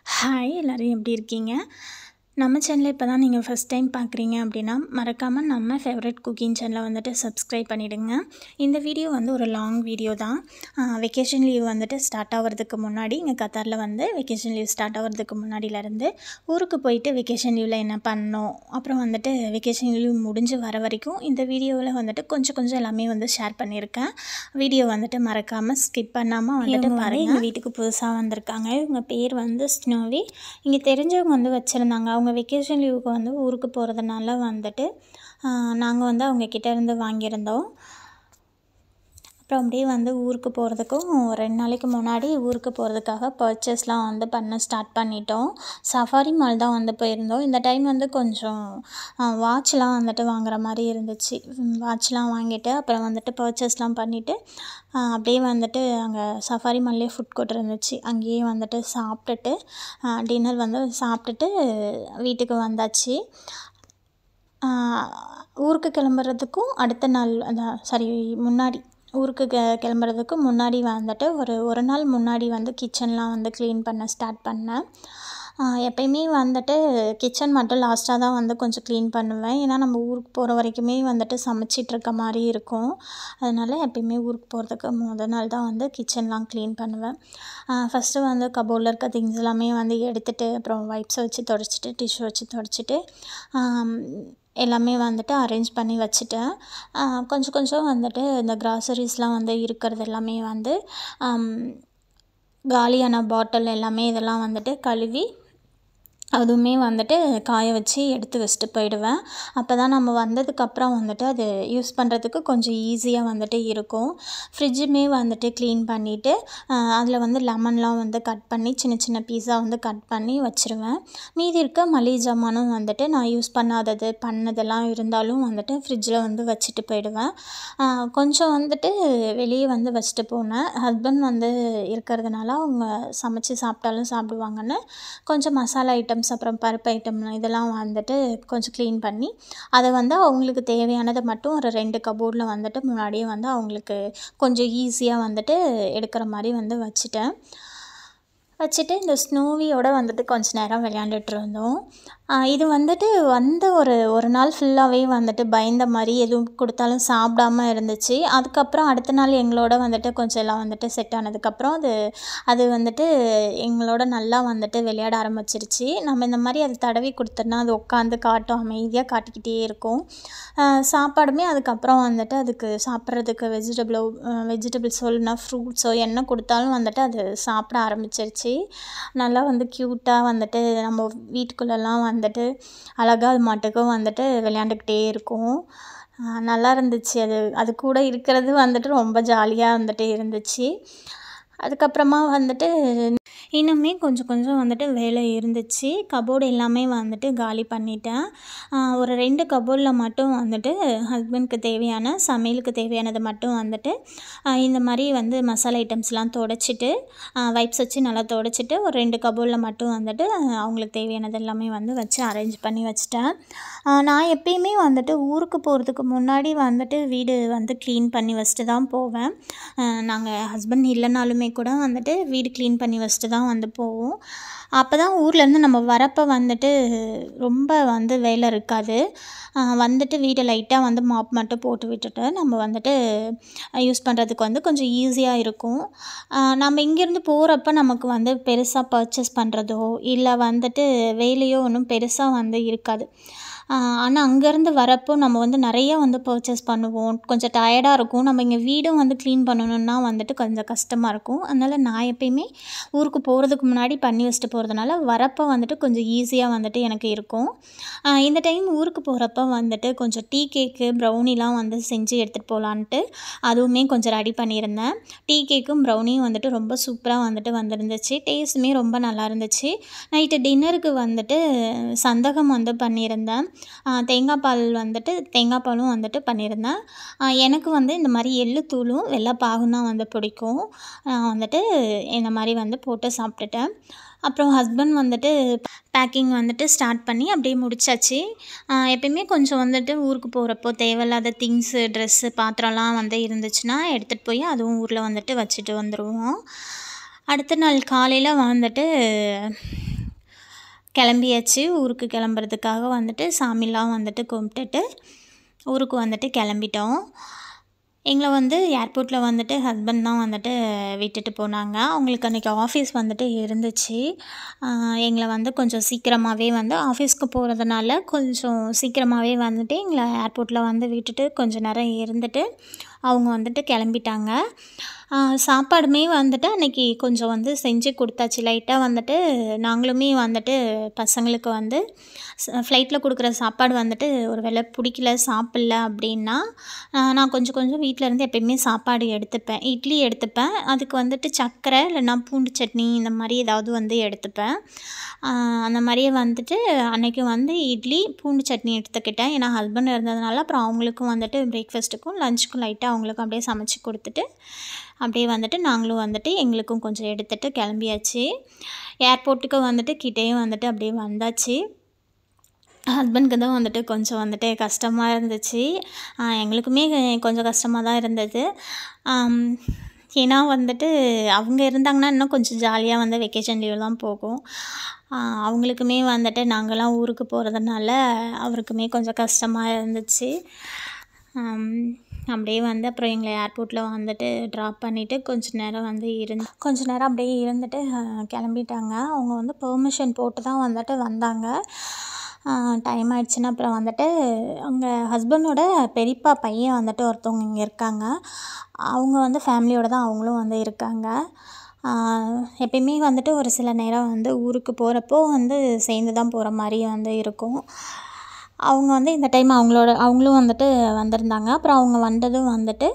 Hi எல்லோரும் எப்படி இருக்கீங்க? நம்ம சேனலை இப்போ தான் நீங்கள் ஃபஸ்ட் டைம் பார்க்குறீங்க அப்படின்னா மறக்காமல் நம்ம ஃபேவரட் குக்கிங் சேனலை வந்துட்டு சப்ஸ்கிரைப் பண்ணிவிடுங்க. இந்த வீடியோ வந்து ஒரு லாங் வீடியோ தான். வெக்கேஷன் லீவ் வந்துட்டு ஸ்டார்ட் ஆகிறதுக்கு முன்னாடி இங்கே கத்தாரில் வந்து வெக்கேஷன் லீவ் ஸ்டார்ட் ஆகிறதுக்கு முன்னாடியிலேருந்து ஊருக்கு போயிட்டு வெக்கேஷன் லீவில் என்ன பண்ணோம், அப்புறம் வந்துட்டு வெக்கேஷன் லீவ் முடிஞ்சு வர வரைக்கும் இந்த வீடியோவில் வந்துட்டு கொஞ்சம் எல்லாமே வந்து ஷேர் பண்ணியிருக்கேன். வீடியோ வந்துட்டு மறக்காமல் ஸ்கிப் பண்ணாமல் வந்துட்டு பாருங்கள். எங்கள் வீட்டுக்கு புதுசாக வந்திருக்காங்க. இவங்க பேர் வந்து ஸ்னோவி. இங்கே தெரிஞ்சவங்க வந்து வச்சுருந்தாங்க. அவங்க வெக்கேஷன் லீவுக்கு வந்து ஊருக்கு போகிறதுனால வந்துட்டு நாங்கள் வந்து அவங்கக்கிட்ட இருந்து வாங்கியிருந்தோம். அப்புறம் அப்படியே வந்து ஊருக்கு போகிறதுக்கும் 2 நாளைக்கு முன்னாடி ஊருக்கு போகிறதுக்காக பர்ச்சேஸ்லாம் வந்து பண்ண ஸ்டார்ட் பண்ணிட்டோம். சஃபாரி மால் தான் வந்து போயிருந்தோம். இந்த டைம் வந்து கொஞ்சம் வாட்ச்லாம் வந்துட்டு வாங்குற மாதிரி இருந்துச்சு. வாட்ச்லாம் வாங்கிட்டு அப்புறம் வந்துட்டு பர்ச்சேஸ்லாம் பண்ணிவிட்டு அப்படியே வந்துட்டு அங்கே சஃபாரி மால்லே ஃபுட் கோர்ட் இருந்துச்சு. அங்கேயே வந்துட்டு சாப்பிட்டுட்டு டின்னர் வந்து சாப்பிட்டுட்டு வீட்டுக்கு வந்தாச்சு. ஊருக்கு கிளம்புறதுக்கும் அடுத்த நாள் முன்னாடி ஊருக்கு கிளம்புறதுக்கு முன்னாடி வந்துட்டு ஒரு நாள் முன்னாடி வந்து கிச்சன்லாம் வந்து க்ளீன் பண்ண ஸ்டார்ட் பண்ணேன். எப்பயுமே வந்துட்டு கிச்சன் மட்டும் லாஸ்ட்டாக தான் வந்து கொஞ்சம் க்ளீன் பண்ணுவேன். ஏன்னா நம்ம ஊருக்கு போகிற வரைக்குமே வந்துட்டு சமைச்சிட்ருக்க மாதிரி இருக்கும். அதனால் எப்பயுமே ஊருக்கு போகிறதுக்கு நாள் தான் வந்து கிச்சன்லாம் க்ளீன் பண்ணுவேன். ஃபஸ்ட்டு வந்து கபோர்டில் இருக்க திங்ஸ் எல்லாமே வந்து எடுத்துகிட்டு அப்புறம் வைப்ஸை வச்சு தொடச்சிட்டு டிஷ்யூ வச்சு தொடச்சிட்டு எல்லாமே வந்துட்டு அரேஞ்ச் பண்ணி வச்சுட்டேன். கொஞ்சம் வந்துட்டு இந்த க்ராசரிஸ்லாம் வந்து இருக்கிறது எல்லாமே வந்து காலியான பாட்டில் எல்லாமே இதெல்லாம் வந்துட்டு கழுவி அதுவுமே வந்துட்டு காய வச்சு எடுத்து வச்சுட்டு போயிடுவேன். அப்போ தான் நம்ம வந்ததுக்கப்புறம் வந்துட்டு அது யூஸ் பண்ணுறதுக்கு கொஞ்சம் ஈஸியாக வந்துட்டு இருக்கும். ஃப்ரிட்ஜுமே வந்துட்டு க்ளீன் பண்ணிவிட்டு அதில் வந்து லெமன்லாம் வந்து கட் பண்ணி சின்ன பீஸாக வந்து கட் பண்ணி வச்சுருவேன். மீதி இருக்க மளிகை ஜாமானும் வந்துட்டு நான் யூஸ் பண்ணாதது பண்ணதெல்லாம் இருந்தாலும் வந்துட்டு ஃப்ரிட்ஜில் வந்து வச்சுட்டு போயிடுவேன். கொஞ்சம் வந்துட்டு வெளியே வந்து வச்சுட்டு போனேன். ஹஸ்பண்ட் வந்து இருக்கிறதுனால அவங்க சமைச்சு சாப்பிட்டாலும் சாப்பிடுவாங்கன்னு கொஞ்சம் மசாலா ஐட்டம்ஸ் அப்புறம் பருப்பு ஐட்டம் இதெல்லாம் வந்துட்டு கொஞ்சம் க்ளீன் பண்ணி அதை வந்து அவங்களுக்கு தேவையானதை மட்டும் ஒரு 2 கபோர்டில் வந்துட்டு முன்னாடியே வந்து அவங்களுக்கு கொஞ்சம் ஈஸியாக வந்துட்டு எடுக்கிற மாதிரி வந்து வச்சுட்டு இந்த ஸ்னோவியோட வந்துட்டு கொஞ்ச நேரம் விளையாண்டுட்டு இருந்தோம். இது வந்துட்டு ஒரு நாள் ஃபுல்லாகவே வந்துட்டு பயந்த மாதிரி எதுவும் கொடுத்தாலும் சாப்பிடாம இருந்துச்சு. அதுக்கப்புறம் அடுத்த நாள் எங்களோட வந்துட்டு கொஞ்சம் எல்லாம் வந்துட்டு செட் ஆனதுக்கப்புறம் அது வந்துட்டு எங்களோட நல்லா வந்துட்டு விளையாட ஆரம்பிச்சிருச்சு. நம்ம இந்த மாதிரி அது தடவி கொடுத்தோன்னா அது உட்காந்து காட்டும், அமைதியாக காட்டிக்கிட்டே இருக்கும். சாப்பாடுமே அதுக்கப்புறம் வந்துட்டு அதுக்கு சாப்பிட்றதுக்கு வெஜிடபிள்ஸோ இல்லைனா ஃப்ரூட்ஸோ என்ன கொடுத்தாலும் வந்துட்டு அது சாப்பிட ஆரம்பிச்சிருச்சு. நல்லா வந்து க்யூட்டாக வந்துட்டு நம்ம வீட்டுக்குள்ளெல்லாம் வந்துட்டு அழகாக அது மாட்டுக்கும் வந்துட்டு விளையாண்டுக்கிட்டே இருக்கும். நல்லா இருந்துச்சு. அது கூட இருக்கிறது வந்துட்டு ரொம்ப ஜாலியாக வந்துட்டு இருந்துச்சு. அதுக்கப்புறமா வந்துட்டு இன்னுமே கொஞ்சம் வந்துட்டு வேலை இருந்துச்சு. கபோர்டு எல்லாமே வந்துட்டு காலி பண்ணிட்டேன். ஒரு 2 கபோர்டில் மட்டும் வந்துட்டு ஹஸ்பண்ட்க்கு தேவையான சமையலுக்கு தேவையானதை மட்டும் வந்துட்டு இந்த மாதிரி வந்து மசாலா ஐட்டம்ஸ்லாம் துடைச்சிட்டு வைப்ஸ் வச்சு நல்லா துடைச்சிட்டு ஒரு 2 கபோர்டில் மட்டும் வந்துட்டு அவங்களுக்கு தேவையானது எல்லாமே வந்து வச்சு அரேஞ்ச் பண்ணி வச்சுட்டேன். நான் எப்பயுமே வந்துட்டு ஊருக்கு போகிறதுக்கு முன்னாடி வந்துட்டு வீடு வந்து க்ளீன் பண்ணி வச்சுட்டு தான் போவேன். நாங்கள் ஹஸ்பண்ட் இல்லைனாலுமே கூட வந்துட்டு வீடு க்ளீன் பண்ணி வச்சுட்டு தான் வந்து போவோம். அப்போ தான் ஊர்லேருந்து நம்ம வரப்போ வந்துட்டு ரொம்ப வந்து வேலை இருக்காது. வந்துட்டு வீட்டை லைட்டாக வந்து மாப் மட்டும் போட்டு விட்டுட்டு நம்ம வந்துட்டு யூஸ் பண்ணுறதுக்கு வந்து கொஞ்சம் ஈஸியாக இருக்கும். நம்ம இங்கேருந்து போகிறப்ப நமக்கு வந்து பெருசாக பர்ச்சேஸ் பண்ணுறதோ இல்லை வந்துட்டு வேலையோ ஒன்றும் பெருசாக வந்து இருக்காது. ஆனால் அங்கேருந்து வரப்போ நம்ம வந்து நிறைய வந்து பர்ச்சேஸ் பண்ணுவோம். கொஞ்சம் டயர்டாக இருக்கும். நம்ம இங்கே வீடும் வந்து க்ளீன் பண்ணணுன்னா வந்துட்டு கொஞ்சம் கஷ்டமாக இருக்கும். அதனால் நான் எப்பயுமே ஊருக்கு போகிறதுக்கு முன்னாடி பண்ணி வச்சுட்டு போகிறதுனால வரப்போ வந்துட்டு கொஞ்சம் ஈஸியாக வந்துட்டு எனக்கு இருக்கும். இந்த டைம் ஊருக்கு போகிறப்ப வந்துட்டு கொஞ்சம் டீ கேக்கு ப்ரௌனிலாம் வந்து செஞ்சு எடுத்துகிட்டு போகலான்ட்டு அதுவுமே கொஞ்சம் ரெடி பண்ணியிருந்தேன். டீ கேக்கும் ப்ரௌனியும் வந்துட்டு ரொம்ப சூப்பராக வந்துட்டு வந்துருந்துச்சு. டேஸ்ட்டுமே ரொம்ப நல்லா இருந்துச்சு. நைட்டு டின்னருக்கு வந்துட்டு சந்தகம் வந்து பண்ணியிருந்தேன். தேங்காய் பாலும் வந்துட்டு பண்ணியிருந்தேன். எனக்கு வந்து இந்த மாதிரி எள்ளுத்தூளும் வெள்ளைப்பாகும் தான் வந்து பிடிக்கும். நான் வந்துட்டு இந்த மாதிரி வந்து போட்டு சாப்பிட்டுட்டேன். அப்புறம் ஹஸ்பண்ட் வந்துட்டு பேக்கிங் வந்துட்டு ஸ்டார்ட் பண்ணி அப்படியே முடிச்சாச்சு. எப்பயுமே கொஞ்சம் வந்துட்டு ஊருக்கு போகிறப்போ தேவையில்லாத திங்ஸு ட்ரெஸ்ஸு பாத்திரம்லாம் வந்து இருந்துச்சுன்னா எடுத்துகிட்டு போய் அதுவும் ஊரில் வந்துட்டு வச்சுட்டு வந்துடுவோம். அடுத்த நாள் காலையில் வந்துட்டு கிளம்பியாச்சு. ஊருக்கு கிளம்புறதுக்காக வந்துட்டு சாமிலாம் வந்துட்டு கும்பிட்டுட்டு ஊருக்கு வந்துட்டு கிளம்பிட்டோம். எங்களை வந்து ஏர்போர்ட்டில் வந்துட்டு ஹஸ்பண்ட் தான் வந்துட்டு விட்டுட்டு போனாங்க. அவங்களுக்கு அன்றைக்கி ஆஃபீஸ் வந்துட்டு இருந்துச்சு. எங்களை வந்து கொஞ்சம் சீக்கிரமாகவே வந்து ஆஃபீஸ்க்கு போகிறதுனால கொஞ்சம் சீக்கிரமாகவே வந்துட்டு எங்களை ஏர்போர்ட்டில் வந்து விட்டுட்டு கொஞ்சம் நேரம் இருந்துட்டு அவங்க வந்துட்டு கிளம்பிட்டாங்க. சாப்பாடுமே வந்துட்டு அன்றைக்கி கொஞ்சம் வந்து செஞ்சு கொடுத்தாச்சு. லைட்டாக வந்துட்டு நாங்களுமே வந்துட்டு பசங்களுக்கு வந்து ஃப்ளைட்டில் கொடுக்குற சாப்பாடு வந்துட்டு ஒரு வேளை பிடிக்கல சாப்பிட்ல அப்படின்னா நான் கொஞ்சம் கொஞ்சம் வீட்டிலேருந்து எப்பயுமே சாப்பாடு எடுத்துப்பேன். இட்லி எடுத்துப்பேன். அதுக்கு வந்துட்டு சர்க்கரை இல்லைன்னா பூண்டு சட்னி இந்த மாதிரி ஏதாவது வந்து எடுத்துப்பேன். அந்த மாதிரியே வந்துட்டு அன்றைக்கி வந்து இட்லி பூண்டு சட்னி எடுத்துக்கிட்டேன். ஏன்னா ஹஸ்பண்ட் இருந்ததுனால அப்புறம் அவங்களுக்கும் வந்துட்டு பிரேக்ஃபாஸ்ட்டுக்கும் லஞ்சுக்கும் லைட்டாக அவங்களுக்கும் அப்படியே சமைச்சு கொடுத்துட்டு அப்படியே வந்துட்டு நாங்களும் வந்துட்டு எங்களுக்கும் கொஞ்சம் எடுத்துகிட்டு கிளம்பியாச்சு. ஏர்போர்ட்டுக்கு வந்துட்டு கிட்டேயும் வந்துட்டு அப்படியே வந்தாச்சு. ஹஸ்பண்ட்க்கு தான் வந்துட்டு கொஞ்சம் வந்துட்டு கஷ்டமாக இருந்துச்சு. எங்களுக்குமே கொஞ்சம் கஷ்டமாக தான் இருந்தது. ஏன்னா வந்துட்டு அவங்க இருந்தாங்கன்னா இன்னும் கொஞ்சம் ஜாலியாக வந்து வெக்கேஷன் லீவ்லாம் போகும். அவங்களுக்குமே வந்துட்டு நாங்கள்லாம் ஊருக்கு போகிறதுனால அவருக்குமே கொஞ்சம் கஷ்டமாக இருந்துச்சு. அப்படியே வந்து அப்புறம் எங்களை ஏர்போர்ட்டில் வந்துட்டு ட்ராப் பண்ணிவிட்டு கொஞ்சம் நேரம் அப்படியே இருந்துட்டு கிளம்பிட்டாங்க. அவங்க வந்து பெர்மிஷன் போட்டு தான் வந்துட்டு வந்தாங்க. டைம் ஆயிடுச்சுன்னா அப்புறம் வந்துட்டு அவங்க ஹஸ்பண்டோட பெரியப்பா பையன் வந்துட்டு ஒருத்தவங்க இங்கே இருக்காங்க. அவங்க வந்து ஃபேமிலியோடு தான் அவங்களும் வந்து இருக்காங்க. எப்பயுமே வந்துட்டு ஒரு சில நேரம் வந்து ஊருக்கு போகிறப்போ வந்து சேர்ந்து தான் போகிற மாதிரி வந்து இருக்கும். அவங்க வந்து இந்த டைம் அவங்களும் வந்துட்டு வந்திருந்தாங்க. அப்புறம் அவங்க வந்ததும் வந்துட்டு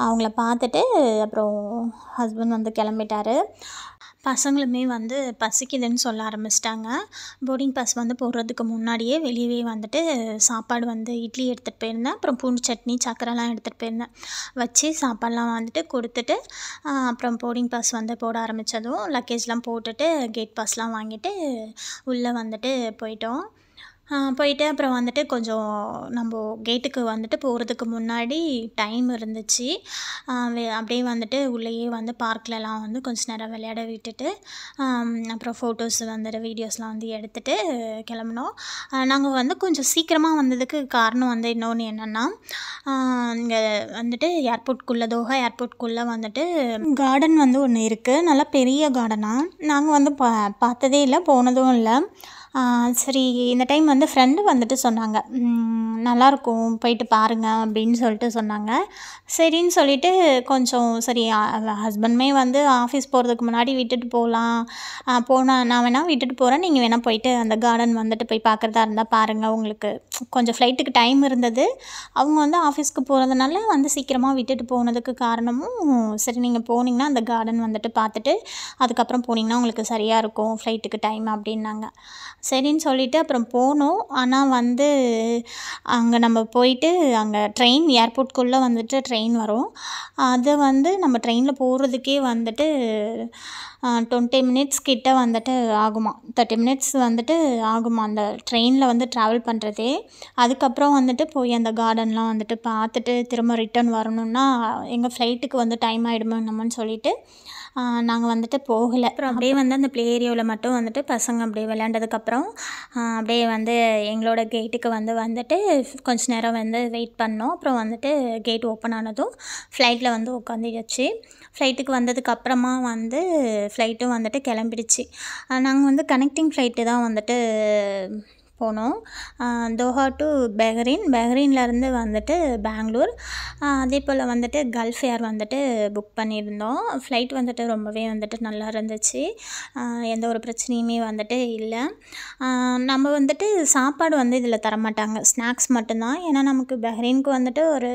அவங்கள பார்த்துட்டு அப்புறம் ஹஸ்பண்ட் வந்து கிளம்பிட்டார். பசங்களுமே வந்து பசிக்குதுன்னு சொல்ல ஆரம்பிச்சிட்டாங்க. போர்டிங் பாஸ் வந்து போடுறதுக்கு முன்னாடியே வெளியவே வந்துட்டு சாப்பாடு வந்து இட்லி எடுத்துகிட்டு போயிருந்தேன். அப்புறம் பூண்டு சட்னி சக்கரைலாம் எடுத்துகிட்டு போயிருந்தேன். வச்சு சாப்பாடெலாம் வந்துட்டு கொடுத்துட்டு அப்புறம் போர்டிங் பாஸ் வந்து போட ஆரம்பித்ததும் லக்கேஜ்லாம் போட்டுட்டு கேட் பாஸ்லாம் வாங்கிட்டு உள்ளே வந்துட்டு போயிட்டோம். போயிட்டு அப்புறம் வந்துட்டு கொஞ்சம் நம்ம கேட்டுக்கு வந்துட்டு போகிறதுக்கு முன்னாடி டைம் இருந்துச்சு. அப்படியே வந்துட்டு உள்ளேயே வந்து பார்க்லலாம் வந்து கொஞ்சம் நேரம் விளையாட விட்டுட்டு அப்புறம் ஃபோட்டோஸ் வந்துட்டு வீடியோஸ்லாம் வந்து எடுத்துகிட்டு கிளம்புனோம். நாங்கள் வந்து கொஞ்சம் சீக்கிரமாக வந்ததுக்கு காரணம் வந்து இன்னொன்று என்னென்னா, இங்கே வந்துட்டு தோஹா ஏர்போர்ட்குள்ளே வந்துட்டு கார்டன் வந்து ஒன்று இருக்குது. நல்லா பெரிய கார்டனாக. நாங்கள் வந்து பார்த்ததே இல்லை, போனதும் இல்லை. சரி, இந்த டைம் வந்து ஃப்ரெண்டு வந்துட்டு சொன்னாங்க, நல்லாயிருக்கும் போயிட்டு பாருங்கள் அப்படின்னு சொல்லிட்டு சொன்னாங்க. சரின்னு சொல்லிவிட்டு கொஞ்சம் சரி ஹஸ்பண்டுமே வந்து ஆஃபீஸ் போகிறதுக்கு முன்னாடி விட்டுட்டு போகலாம், நான் வேணால் விட்டுட்டு போகிறேன், நீங்கள் வேணால் போயிட்டு அந்த கார்டன் வந்துட்டு போய் பார்க்குறதா இருந்தால் பாருங்கள், உங்களுக்கு கொஞ்சம் ஃப்ளைட்டுக்கு டைம் இருந்தது. அவங்க வந்து ஆஃபீஸ்க்கு போகிறதுனால வந்து சீக்கிரமாக விட்டுட்டு போனதுக்கு காரணமும் சரி நீங்கள் போனீங்கன்னா அந்த கார்டன் வந்துட்டு பார்த்துட்டு அதுக்கப்புறம் போனீங்கன்னா உங்களுக்கு சரியாக இருக்கும் ஃப்ளைட்டுக்கு டைம் அப்படின்னாங்க. சரின்னு சொல்லிவிட்டு அப்புறம் போனோம். ஆனால் வந்து அங்கே நம்ம போயிட்டு அங்கே ஏர்போர்ட்குள்ளே வந்துட்டு ட்ரெயின் வரும். அது வந்து நம்ம ட்ரெயினில் போகிறதுக்கே வந்துட்டு 20 மினிட்ஸ் கிட்ட வந்துட்டு ஆகுமா, 30 மினிட்ஸ் வந்துட்டு ஆகுமா அந்த ட்ரெயினில் வந்து ட்ராவல் பண்ணுறதே. அதுக்கப்புறம் வந்துட்டு போய் அந்த கார்டன்லாம் வந்துட்டு பார்த்துட்டு திரும்ப ரிட்டர்ன் வரணுன்னா எங்கள் ஃப்ளைட்டுக்கு வந்து டைம் ஆகிடுமோ என்னமோன்னு சொல்லிவிட்டு நாங்கள் வந்துட்டு போகலை. அப்புறம் அப்படியே வந்து அந்த ப்ளே ஏரியாவில் மட்டும் வந்துட்டு பசங்க அப்படியே விளையாண்டதுக்கப்புறம் அப்படியே வந்து எங்களோட கேட்டுக்கு வந்துட்டு கொஞ்சம் நேரம் வந்து வெயிட் பண்ணோம். அப்புறம் வந்துட்டு கேட் ஓப்பன் ஆனதும் ஃப்ளைட்டில் வந்து உட்காந்துடுச்சு. ஃப்ளைட்டுக்கு வந்ததுக்கப்புறமா வந்து ஃப்ளைட்டும் வந்துட்டு கிளம்பிடுச்சு. நாங்கள் வந்து கனெக்டிங் ஃப்ளைட்டு தான் வந்துட்டு போனோம். தோஹா டு பெஹ்ரைன்லேருந்து வந்துட்டு பெங்களூர். அதே போல் வந்துட்டு கல்ஃப் ஏர் வந்துட்டு புக் பண்ணியிருந்தோம். ஃப்ளைட் வந்துட்டு ரொம்பவே வந்துட்டு நல்லா இருந்துச்சு. எந்த ஒரு பிரச்சனையுமே வந்துட்டு இல்லை. நம்ம வந்துட்டு சாப்பாடு வந்து இதில் தரமாட்டாங்க, ஸ்நாக்ஸ் மட்டும்தான். ஏன்னா நமக்கு பெஹ்ரைனுக்கு வந்துட்டு ஒரு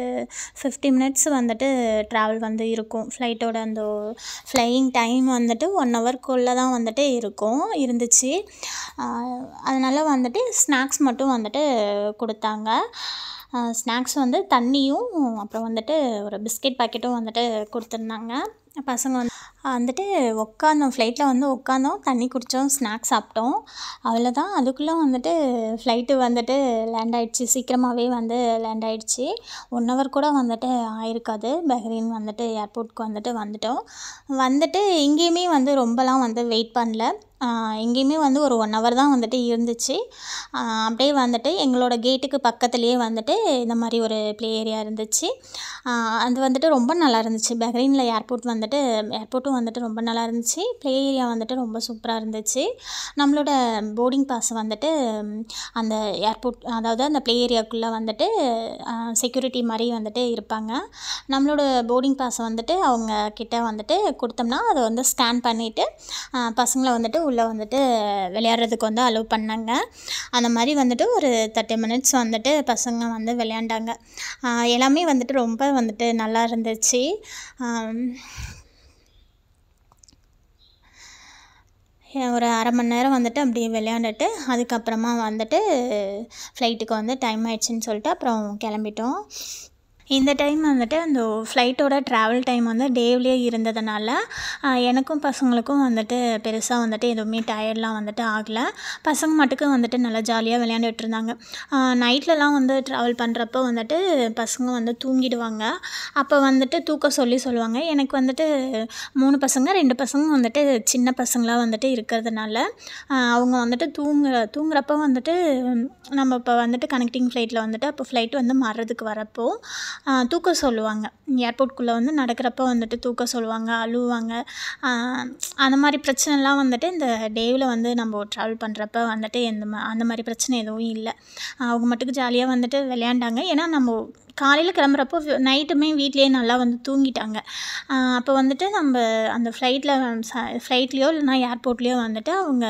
50 மினிட்ஸ் வந்துட்டு ட்ராவல் வந்து இருக்கும். ஃப்ளைட்டோட அந்த ஃப்ளையிங் டைம் வந்துட்டு 1 ஹவர்க்குள்ளே தான் வந்துட்டு இருந்துச்சு. அதனால் வந்துட்டு ஸ்நாக்ஸ் மட்டும் வந்துட்டு கொடுத்தாங்க. ஸ்நாக்ஸ் வந்து தண்ணியும் அப்புறம் வந்துட்டு ஒரு பிஸ்கெட் பாக்கெட்டும் வந்துட்டு கொடுத்துருந்தாங்க. பசங்க வந்துட்டு உட்காந்தோம், ஃப்ளைட்டில் வந்து உட்காந்தோம், தண்ணி குடித்தோம், ஸ்நாக்ஸ் சாப்பிட்டோம், அவ்வளோதான். அதுக்குள்ளே வந்துட்டு ஃப்ளைட்டு வந்துட்டு லேண்ட் ஆகிடுச்சி. சீக்கிரமாகவே வந்து லேண்ட் ஆகிடுச்சி. 1 ஹவர் கூட வந்துட்டு ஆயிருக்காது. பெஹ்ரைன் வந்துட்டு ஏர்போர்ட்க்கு வந்துட்டோம். வந்துட்டு இங்கேயுமே வந்து ரொம்பலாம் வந்து வெயிட் பண்ணல. எங்கேயுமே வந்து ஒரு 1 ஹவர் தான் வந்துட்டு இருந்துச்சு. அப்படியே வந்துட்டு எங்களோட கேட்டுக்கு பக்கத்துலேயே வந்துட்டு இந்த மாதிரி ஒரு ப்ளே ஏரியா இருந்துச்சு. அது வந்துட்டு ரொம்ப நல்லா இருந்துச்சு. பஹ்ரைனில் ஏர்போர்ட்டும் வந்துட்டு ரொம்ப நல்லா இருந்துச்சு. ப்ளே ஏரியா வந்துட்டு ரொம்ப சூப்பராக இருந்துச்சு. நம்மளோட போர்டிங் பாஸ் வந்துட்டு அந்த ஏர்போர்ட், அதாவது அந்த ப்ளே ஏரியாவுக்குள்ளே வந்துட்டு செக்யூரிட்டி மாதிரி வந்துட்டு இருப்பாங்க. நம்மளோட போர்டிங் பாஸை வந்துட்டு அவங்க கிட்ட வந்துட்டு கொடுத்தோம்னா அதை வந்து ஸ்கேன் பண்ணிவிட்டு பசங்களை வந்துட்டு உள்ளே வந்துட்டு விளையாடுறதுக்கு வந்து அலோவ் பண்ணாங்க. அந்த மாதிரி வந்துட்டு ஒரு 30 மினிட்ஸ் வந்துட்டு பசங்க வந்து விளையாண்டாங்க. எல்லாமே வந்துட்டு ரொம்ப வந்துட்டு நல்லா இருந்துச்சு. ஒரு அரை மணி நேரம் வந்துட்டு அப்படியே விளையாண்டுட்டு அதுக்கப்புறமா வந்துட்டு ஃப்ளைட்டுக்கு வந்து டைம் ஆயிடுச்சுன்னு சொல்லிட்டு அப்புறம் கிளம்பிட்டோம். இந்த டைம் வந்துட்டு அந்த ஃப்ளைட்டோட ட்ராவல் டைம் வந்து டேவ்லேயே இருந்ததுனால எனக்கும் பசங்களுக்கும் வந்துட்டு பெருசாக வந்துட்டு எதுவுமே டயர்ட்லாம் வந்துட்டு ஆகலை. பசங்க மட்டுக்கும் வந்துட்டு நல்லா ஜாலியாக விளையாண்டுட்டு இருந்தாங்க. நைட்லலாம் வந்து ட்ராவல் பண்ணுறப்போ வந்துட்டு பசங்க வந்து தூங்கிடுவாங்க. அப்போ வந்துட்டு தூக்க சொல்லுவாங்க. எனக்கு வந்துட்டு 3 பசங்க, 2 பசங்க வந்துட்டு சின்ன பசங்களாக வந்துட்டு இருக்கிறதுனால அவங்க வந்துட்டு தூங்குறப்போ வந்துட்டு நம்ம இப்போ வந்துட்டு கனெக்டிங் ஃப்ளைட்டில் வந்துட்டு அப்போ ஃப்ளைட் வந்து மாறுறதுக்கு வரப்போ தூக்க சொல்லுவாங்க. ஏர்போர்ட்குள்ளே வந்து நடக்கிறப்ப வந்துட்டு தூக்க சொல்லுவாங்க, அழுவாங்க. அந்த மாதிரி பிரச்சனைலாம் வந்துட்டு இந்த டேவில் வந்து நம்ம ட்ராவல் பண்ணுறப்ப வந்துட்டு அந்த மாதிரி பிரச்சனை எதுவும் இல்லை. அவங்க மட்டுக்கு ஜாலியாக வந்துட்டு விளையாண்டாங்க. ஏன்னா நம்ம காலையில் கிளம்புறப்போ நைட்டுமே வீட்லேயே நல்லா வந்து தூங்கிட்டாங்க. அப்போ வந்துட்டு நம்ம அந்த ஃப்ளைட்லேயோ இல்லைனா ஏர்போர்ட்லேயோ வந்துட்டு அவங்க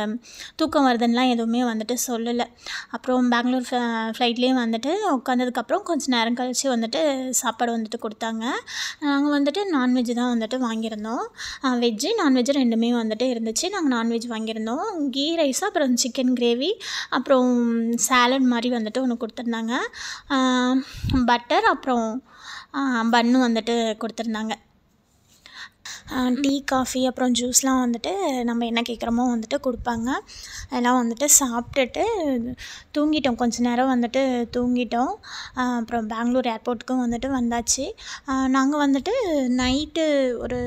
தூக்கம் வருதுன்னெலாம் எதுவுமே வந்துட்டு சொல்லலை. அப்புறம் பெங்களூர் ஃப்ளைட்லேயே வந்துட்டு உட்காந்ததுக்கப்புறம் கொஞ்சம் நேரம் கழித்து வந்துட்டு சாப்பாடு வந்துட்டு கொடுத்தாங்க. நாங்கள் வந்துட்டு நான்வெஜ் தான் வந்துட்டு வாங்கியிருந்தோம். வெஜ்ஜு நான்வெஜ்ஜு ரெண்டுமே வந்துட்டு இருந்துச்சு. நாங்கள் நான்வெஜ் வாங்கியிருந்தோம். கீ ரைஸ், அப்புறம் சிக்கன் கிரேவி, அப்புறம் சாலட் மாதிரி வந்துட்டு ஒன்று கொடுத்துருந்தாங்க. பட்டர் அப்புறம் பன்னு வந்துட்டு கொடுத்துருந்தாங்க. டீ, காஃபி, அப்புறம் ஜூஸ்லாம் வந்துட்டு நம்ம என்ன கேட்குறோமோ வந்துட்டு கொடுப்பாங்க. எல்லாம் வந்துட்டு சாப்பிட்டுட்டு தூங்கிட்டோம். கொஞ்ச நேரம் வந்துட்டு தூங்கிட்டோம். அப்புறம் பெங்களூர் ஏர்போர்ட்டுக்கும் வந்துட்டு வந்தாச்சு. நாங்கள் வந்துட்டு நைட்டு ஒரு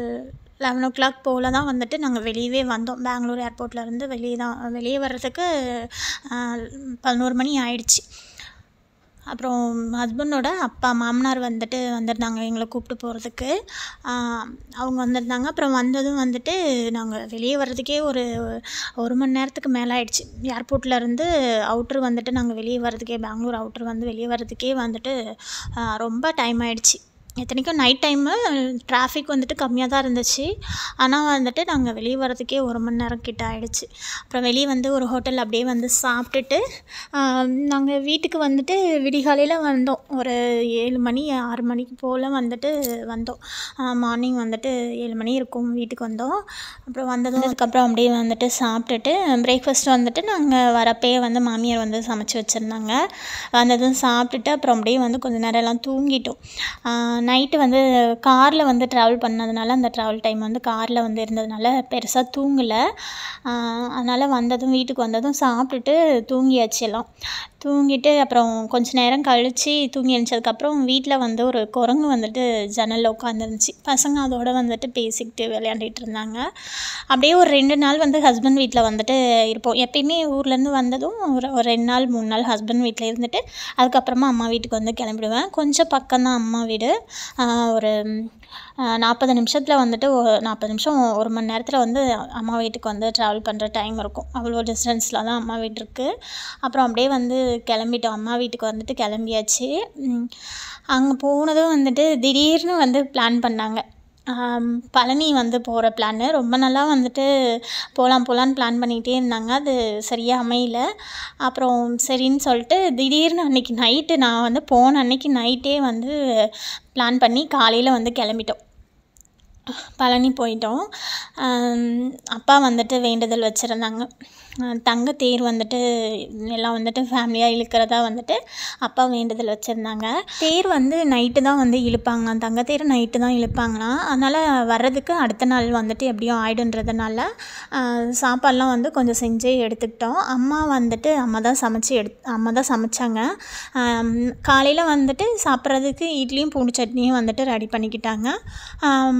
11 போல் தான் வந்துட்டு நாங்கள் வெளியவே வந்தோம். பெங்களூர் ஏர்போர்ட்லேருந்து வெளியே வர்றதுக்கு 11 மணி ஆயிடுச்சு. அப்புறம் ஹஸ்பண்டோட அப்பா மாமனார் வந்துட்டு வந்திருந்தாங்க எங்களை கூப்பிட்டு போகிறதுக்கு. அவங்க வந்திருந்தாங்க. அப்புறம் வந்ததும் வந்துட்டு நாங்கள் வெளியே வர்றதுக்கே ஒரு மணி நேரத்துக்கு மேலே ஆயிடுச்சு. ஏர்போர்ட்லேருந்து அவுட்ரு வந்துட்டு நாங்கள் வெளியே வர்றதுக்கே, பெங்களூர் அவுட்ரு வந்து வெளியே வர்றதுக்கே வந்துட்டு ரொம்ப டைம் ஆயிடுச்சு. இத்தனைக்கும் நைட் டைமு டிராஃபிக் வந்துட்டு கம்மியாக தான் இருந்துச்சு. ஆனால் வந்துட்டு நாங்கள் வெளியே வர்றதுக்கே 1 மணி நேரம் கிட்ட ஆகிடுச்சு. அப்புறம் வெளியே வந்து ஒரு ஹோட்டலில் அப்படியே வந்து சாப்பிட்டுட்டு நாங்கள் வீட்டுக்கு வந்துட்டு விடிகாலையில் வந்தோம். ஒரு 7 மணி 6 மணிக்கு போல் வந்துட்டு வந்தோம். மார்னிங் வந்துட்டு 7 மணி இருக்கும் வீட்டுக்கு வந்தோம். அப்புறம் வந்ததுக்கப்புறம் அப்படியே வந்துட்டு சாப்பிட்டுட்டு பிரேக்ஃபாஸ்ட் வந்துட்டு நாங்கள் வரப்பே வந்து மாமியார் வந்து சமைச்சு வச்சுருந்தாங்க. வந்ததும் சாப்பிட்டுட்டு அப்புறம் அப்படியே வந்து கொஞ்சம் நேரம் எல்லாம் தூங்கிட்டோம். நைட்டு வந்து காரில் வந்து ட்ராவல் பண்ணதுனால அந்த ட்ராவல் டைம் வந்து காரில் வந்து இருந்ததுனால பெருசாக தூங்கலை. அதனால் வீட்டுக்கு வந்ததும் சாப்பிட்டுட்டு தூங்கியாச்சு. எல்லாம் தூங்கிட்டு அப்புறம் கொஞ்ச நேரம் கழித்து தூங்கி எழுந்ததுக்கப்புறம் வீட்டில் வந்து ஒரு குரங்கு வந்துட்டு ஜன்னலில் உட்காந்துருந்துச்சு. பசங்க அதோடு வந்துட்டு பேசிக்கிட்டு விளையாண்டுட்டு இருந்தாங்க. அப்படியே ஒரு 2 நாள் வந்து ஹஸ்பண்ட் வீட்டில் வந்துட்டு இருப்போம். எப்பயுமே ஊர்லேருந்து வந்ததும் ஒரு 2 நாள் 3 நாள் ஹஸ்பண்ட் வீட்டில் இருந்துட்டு அதுக்கப்புறமா அம்மா வீட்டுக்கு வந்து கிளம்பிடுவேன். கொஞ்சம் பக்கம்தான் அம்மா வீடு. ஒரு 40 நிமிஷத்தில் வந்துட்டு 40 நிமிஷம் 1 மணி நேரத்தில் வந்து அம்மா வீட்டுக்கு வந்து ட்ராவல் பண்ணுற டைம் இருக்கும். அவ்வளோ டிஸ்டன்ஸில் தான் அம்மா வீடு இருக்குது. அப்புறம் அப்படியே வந்து கிளம்பிட்டோம். அம்மா வீட்டுக்கு வந்துட்டு கிளம்பியாச்சு. அங்கே போனதும் வந்துட்டு திடீர்னு வந்து பிளான் பண்ணாங்க. பழனி வந்து போகிற பிளான்னு ரொம்ப நாளாக வந்துட்டு போகலான்னு பிளான் பண்ணிக்கிட்டே இருந்தாங்க. அது சரியாக அமையல. அப்புறம் சரின்னு சொல்லிட்டு திடீர்னு அன்றைக்கி நைட்டு, நான் வந்து போன அன்றைக்கி நைட்டே வந்து பிளான் பண்ணி காலையில் வந்து கிளம்பிட்டோம். பழனி போயிட்டோம். அப்பா வந்துட்டு வேண்டுதல் வச்சுருந்தாங்க. தங்கத்தேர் வந்துட்டு எல்லாம் வந்துட்டு ஃபேமிலியாக இழுக்கிறதா வந்துட்டு அப்பா வேண்டுதல் வச்சுருந்தாங்க. தேர் வந்து நைட்டு தான் வந்து இழுப்பாங்களாம். தங்கத்தேர் நைட்டு தான் இழுப்பாங்களாம். அதனால் வர்றதுக்கு அடுத்த நாள் வந்துட்டு எப்படியும் ஆகிடுன்றதுனால சாப்பாடெலாம் வந்து கொஞ்சம் செஞ்சே எடுத்துக்கிட்டோம். அம்மா தான் சமைச்சாங்க. காலையில் வந்துட்டு சாப்பிட்றதுக்கு இட்லியும் பூண்டு சட்னியும் வந்துட்டு ரெடி பண்ணிக்கிட்டாங்க.